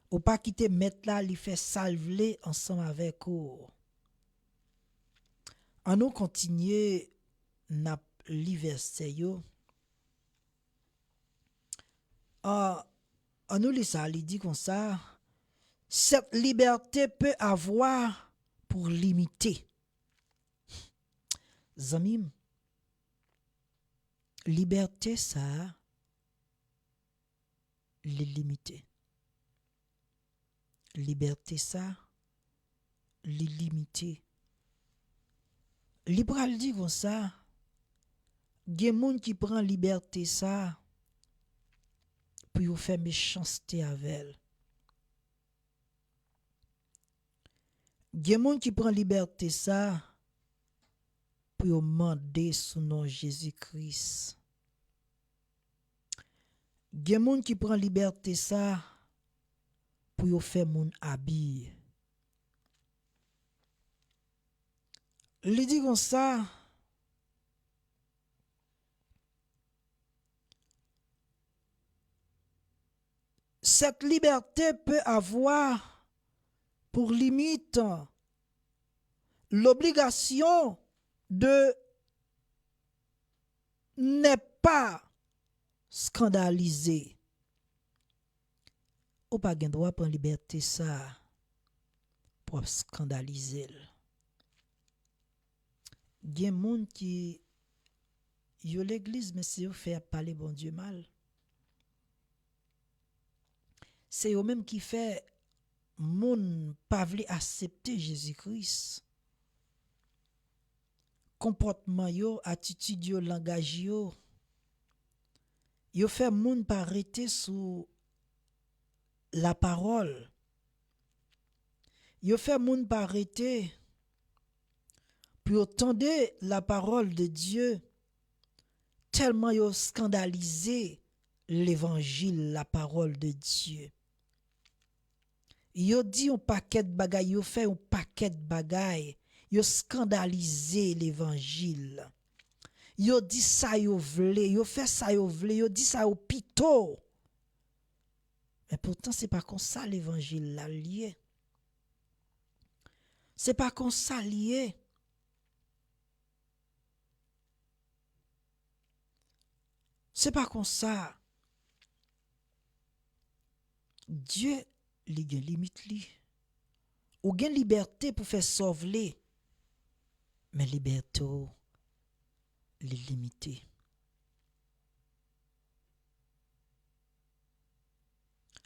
Speaker 4: Ou pas quitter mettre là, li fait salver ensemble avec ou. En nous continuer n'a li verset yo. En nous li ça, li dit comme ça, cette liberté peut avoir pour limiter. Zamim, liberté ça, les limiter. Liberté ça, les limiter. Libéral dit comme ça, gen moun qui prend liberté ça pour yo faire méchanceté avec elle. Gen moun qui prend liberté ça pour yo demander sous nom Jésus-Christ. Gen moun qui prend liberté ça pour yo faire moun habille. Li dit comme ça, cette liberté peut avoir pour limite l'obligation de ne pas scandaliser. Ou pas gen droit prendre liberté ça pour scandaliser. Gen moun qui yo l'église mais c'est yo fait parler bon Dieu mal. C'est eux même qui fait moun pas vle accepter Jésus-Christ. Comportement yo, attitude yo, langage yo. Yo fait moun pas arrêter sous la parole. Yo fait moun pas arrêter pour entendre la parole de Dieu. Tellement yo scandalisé l'évangile, la parole de Dieu. Yo dit un paquet de bagay, yo fait un paquet de bagay, yo scandalisé l'évangile. Yo dit ça yo vle, yo fait ça yo vle, yo dit ça yo pito. Mais pourtant c'est pas comme ça l'évangile là lié. C'est pas comme ça lié. C'est pas comme ça. Dieu li gen limite li. Ou gen liberté pour faire sauver. Mais liberté li limité.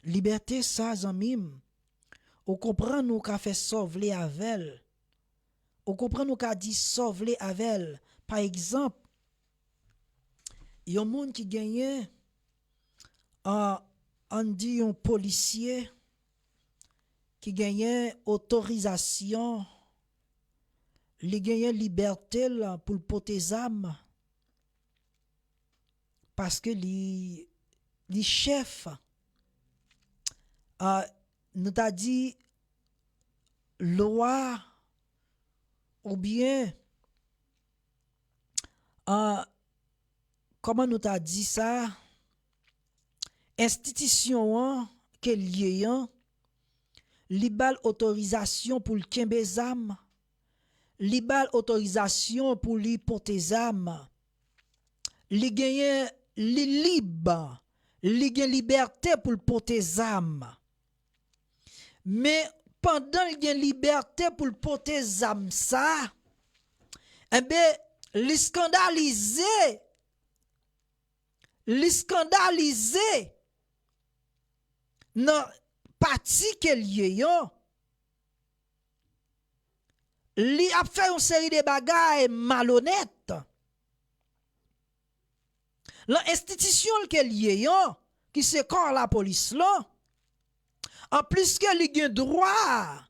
Speaker 4: Liberté ça zanmim. Ou comprend nous qu'a fait sauver avec. Ou comprend nous qu'a dit sauver avec. Par exemple, yon moun qui gagne on dit un policier qui gagne autorisation, li gagne liberté pour porter armes parce que li chef nous t'a dit loi ou bien comment nous t'a dit ça institution que lié li bal autorisation pour le kembe zam, li bal autorisation pour li porter zam, li gagne li libre, li gagne liberté pour le porter zam. Mais pendant il gagne liberté pour le porter zam ça, eh ben li scandaliser non parti que lié yo li a fait une série de bagages malhonnêtes l'institution que lié yo qui c'est corps la police là en plus que li gen droit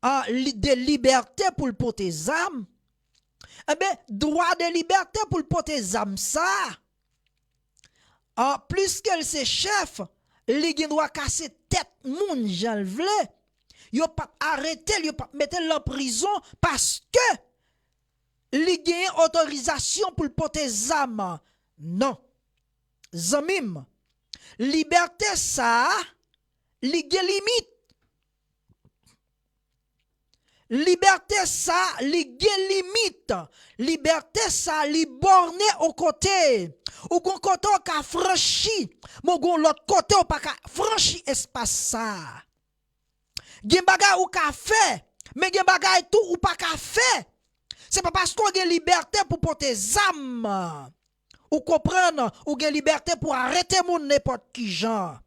Speaker 4: de liberté pour le porter zam eh ben droit de liberté pour le porter zam ça en plus que c'est chef li gen doit casser tête moun jan vle yo pas arrêter yo pas mettre en prison parce que li gen autorisation pour porter zam non zamim liberté ça li gen limite liberté ça li gen limite liberté ça li borné au côté ou gon côté ka franchi mon gon l'autre côté ou pas ka franchi espace ça gen bagay ou ka fait mais gen bagay tout ou pas ka fait C'est pas parce qu'on a liberté pour porter âmes. Ou comprendre, ou a liberté pour arrêter moun n'importe qui genre.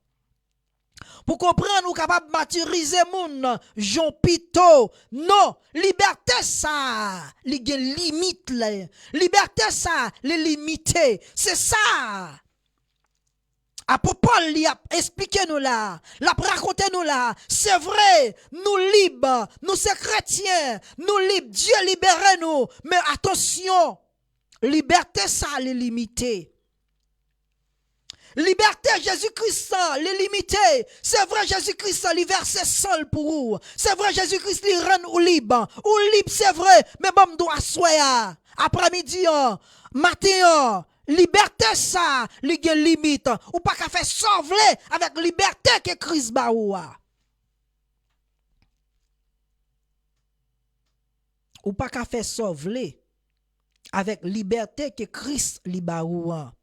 Speaker 4: Pour comprendre ou capable de maturiser moun Jean Pito. Non, liberté ça, li gen limite là. Liberté ça, les limité. C'est ça. Apôtre Paul lui a expliqué nous là, l'a raconté nous là. C'est vrai, nous libres, nous sommes chrétiens, nous libres, Dieu libère nous. Mais attention, liberté ça, les limité. Liberté, Jésus-Christ, les limité. C'est vrai, Jésus-Christ, il verse seul pour vous. C'est vrai, Jésus-Christ, il rend ou libre. Ou libre, c'est vrai, mais bon, doit soya. Après-midi, matin, liberté, ça, il y a limite. Ou pas qu'à faire sauver avec liberté que Christ baoua. Ou pas qu'à faire sauver avec liberté que Christ li baoua.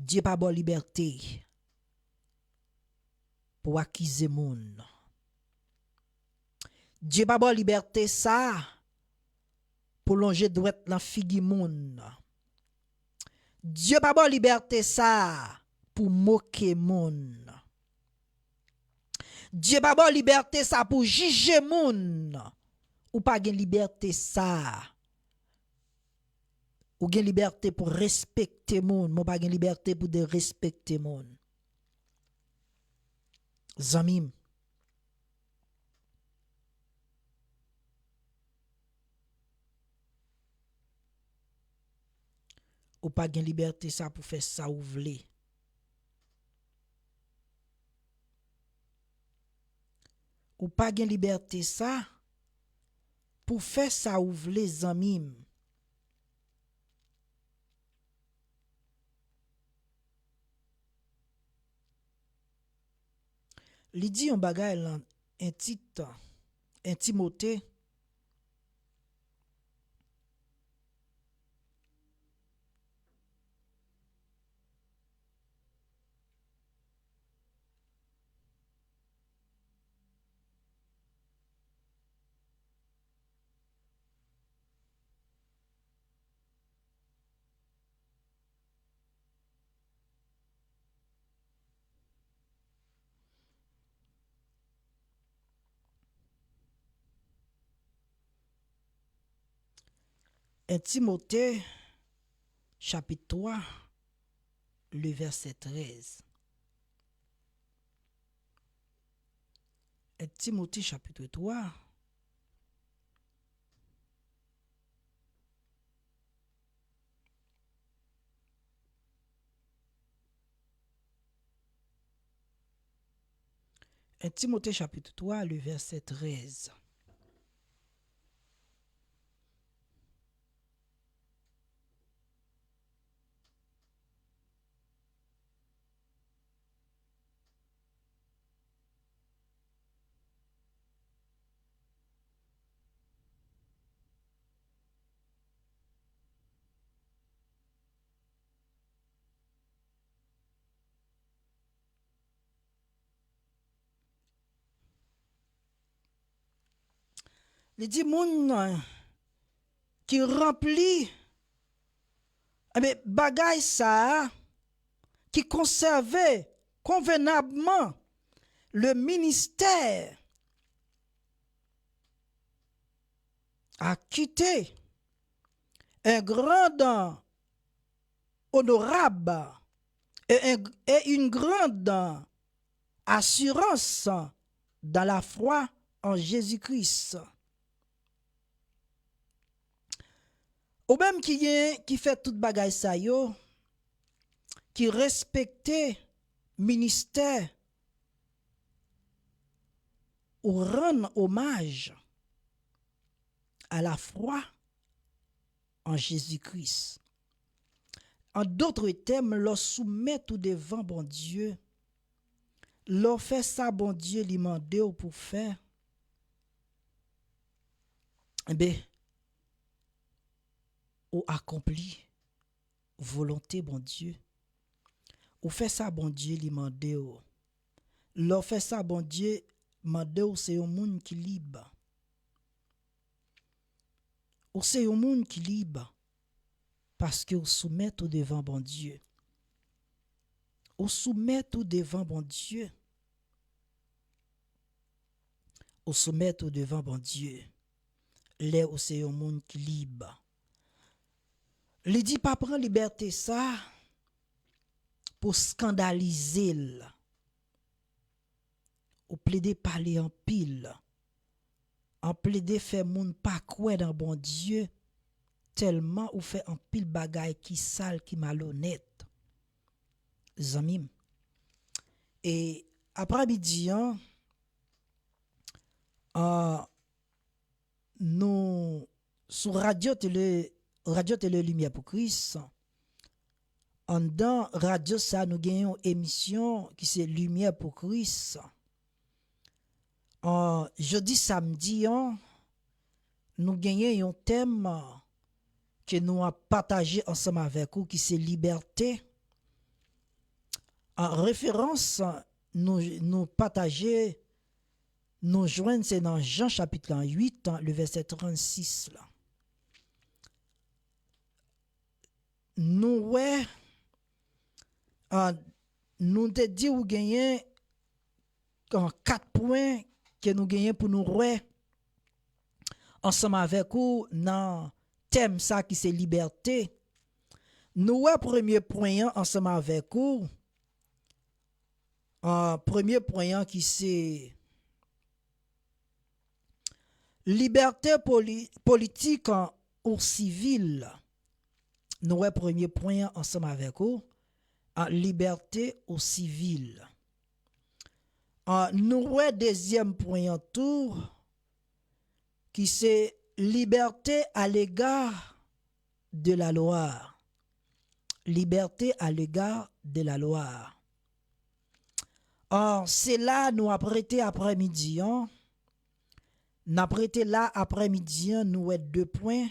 Speaker 4: Dieu pas bon liberté pour acquiser moun. Dieu pas bon liberté ça pour longer droite dans figi moun. Dieu pas bon liberté ça pour moquer moun. Dieu pas bon liberté ça pour juger moun. Ou pas gen liberté ça. Ou gen liberté pour respecter moun, ou pas gen liberté pour de respecter moun. Zamim. Ou pas gen liberté ça pour faire ça ou vle. Ou pas gen liberté ça pour faire ça ou vle zamim. Li dit un bagay lan un titre un Timothée un Timothée chapitre 3 le verset 13. Un Timothée chapitre 3 un Timothée chapitre 3 le verset 13. Il dit moun qui remplit bagay ça qui conservait convenablement le ministère a quitté un grand honorable et une grande assurance dans la foi en Jésus-Christ. Ou même qui fait tout bagay sa yo, qui respecte ministère ou rend hommage à la foi en Jésus-Christ. En d'autres termes, leur soumet tout devant bon Dieu, leur fait ça bon Dieu lui mandé pour faire. Eh bien, ou accompli volonté bon Dieu. Ou fait ça bon Dieu lui mandé. Leur fait ça bon Dieu mandé c'est un monde qui libre. Ou c'est un monde qui libre parce que vous soumet au devant bon Dieu. Vous soumet au devant bon Dieu. Vous soumet au devant bon Dieu. Là où c'est un monde qui libre. Il dit pas prendre liberté ça pour scandaliser là. Ou plaider parler en pile. En plaider faire moun pas quoi dans bon Dieu tellement ou fait en pile bagaille qui sale qui malhonnête. Zamim. Et après midi nous sur radio télé Lumière pour Christ en dans radio ça nous gagnons émission qui c'est Lumière pour Christ. Jeudi samedi nous gagnons un thème que nous avons partagé ensemble avec vous qui c'est liberté. En référence nous partager nous joindre c'est dans Jean chapitre 8 le verset 36 là. Nous nous te dit ou gagner en 4 points que nous gagnons pour nous ensemble avec vous dans thème ça qui c'est liberté. Nous premier point ensemble avec vous. Premier point qui c'est liberté politique ou civile. Nous premier point ensemble avec vous. Liberté ou civile. Nous deuxième point tour qui c'est liberté à l'égard de la loi. Liberté à l'égard de la loi. C'est là nous apprêté après-midi. Nous apprêté là après-midi, nous 2 points.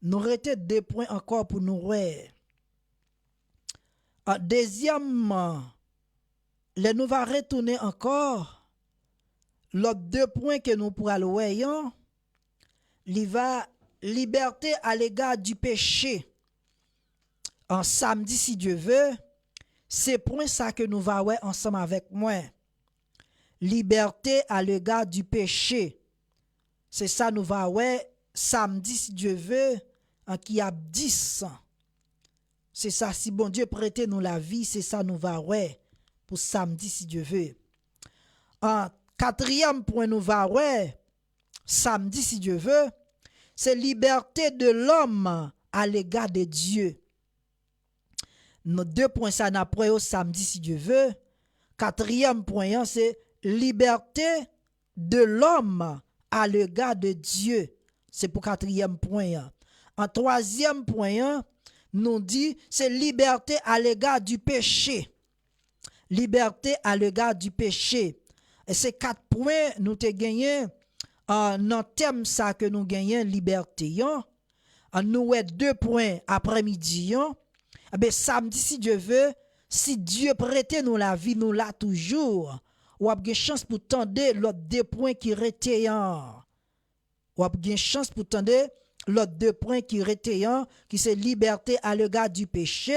Speaker 4: Nous rete 2 points encore pour nous deuxièmement, nous va retourner encore l'autre 2 points que nous pourrons voir. Il va liberté à l'égard du péché. En samedi si Dieu veut, c'est point ça que nous va voir ensemble avec moi. Liberté à l'égard du péché. C'est ça nous va voir samedi si Dieu veut en qui a 10. C'est ça, si bon Dieu prête nous la vie, c'est ça nous va ouais pour samedi si Dieu veut. En 4e point nous va ouais samedi si Dieu veut, c'est liberté de l'homme à l'égard de Dieu. Nos 2 points ça n'a pas au samedi si Dieu veut. 4e point c'est liberté de l'homme à l'égard de Dieu. C'est pour 4e point. En 3e point nous dit c'est liberté à l'égard du péché. Liberté à l'égard du péché. Et ces 4 points nous te gagné dans thème ça que nous gagnons liberté. Nous 2 points après-midi. Samedi si Dieu veut, si Dieu prête nous la vie, nous l'a toujours. Ou a une chance pour tendre l'autre 2 points qui rete. Ou a une chance pour tendre l'autre 2 points qui rete, qui c'est liberté à l'égard du péché.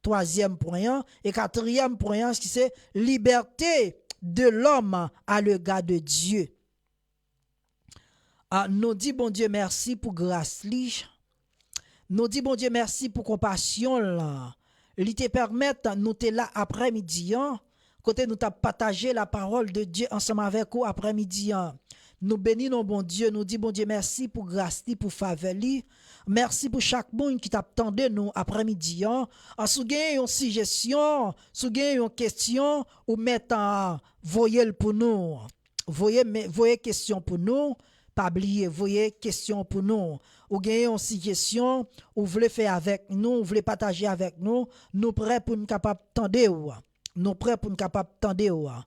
Speaker 4: 3e point. Et 4e point, qui c'est liberté de l'homme à l'égard de Dieu. Nous dit bon Dieu merci pour grâce li. Nous dit bon Dieu merci pour compassion là. Il te permet nous te là après-midi côté nous t'a partagé la parole de Dieu ensemble avec vous après-midi. Nous bénissons bon Dieu, nous dit bon Dieu merci pour grâce li, pour faveur li. Merci pour chaque monde qui t'attendait nous après-midi. En sou gen une suggestion, sou gen une question ou mettre voyez pour nous. Voyez question pour nous. Pas oublier, voyez question pour nous. Ou gagnez une suggestion, ou voulez faire avec nous, ou voulez partager avec nous, nous prêts pour nous capable tendre. Nous prêts pour nous capable tendre.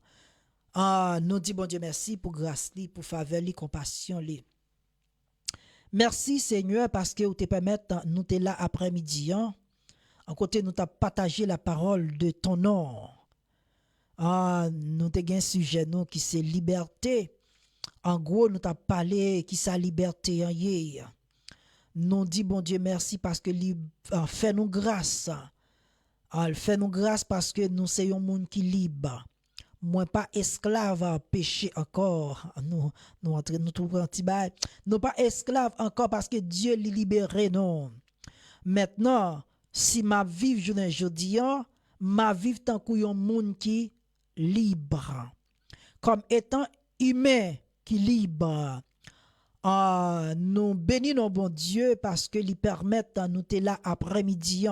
Speaker 4: Nous dit bon Dieu merci pour grâce li, pour faveur li, compassion li. Merci Seigneur parce que vous te permettez nous te là après-midi. En côté nous t'a partagé la parole de ton nom. Nous te gain sujet nous qui c'est liberté En gros, nous t'a parlé qui sa liberté en hier. Nous dit bon Dieu merci parce que lui fait nous grâce. Il fait nous grâce parce que nous sommes un monde qui libre. Moi pas esclave à péché encore. Nous trouvons un petit bail. Nous pas esclave encore parce que Dieu l'a libéré non. Maintenant, si ma vie je dis ma vie tant qu'un monde qui libre. Comme étant humain qui libre. Nous bénissons bon Dieu parce que lui permettent à nous être là après-midi.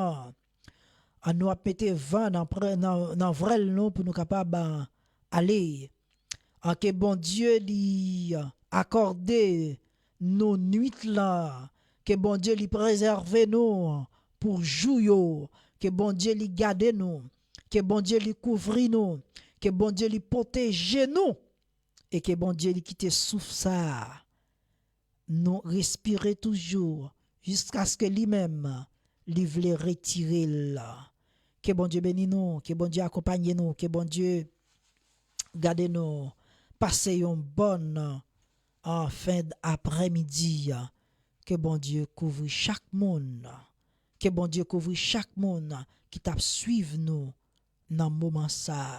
Speaker 4: Nous mettre vent dans vrai nom pour nous capables aller. Que bon Dieu lui accorde nos nuits là. Que bon Dieu lui préserve nous pour jouer. Que bon Dieu lui garde nous. Que bon Dieu lui couvre nous. Que bon Dieu lui protège nous. Et que bon Dieu lui quitte souffle ça. Nous respirer toujours jusqu'à ce que lui-même lui veuille retirer là. Que bon Dieu bénisse nous, que bon Dieu accompagne nous, que bon Dieu garde nous, passer une bonne en fin d'après-midi. Que bon Dieu couvre chaque monde. Que bon Dieu couvre chaque monde qui t'a suivre nous dans le moment ça.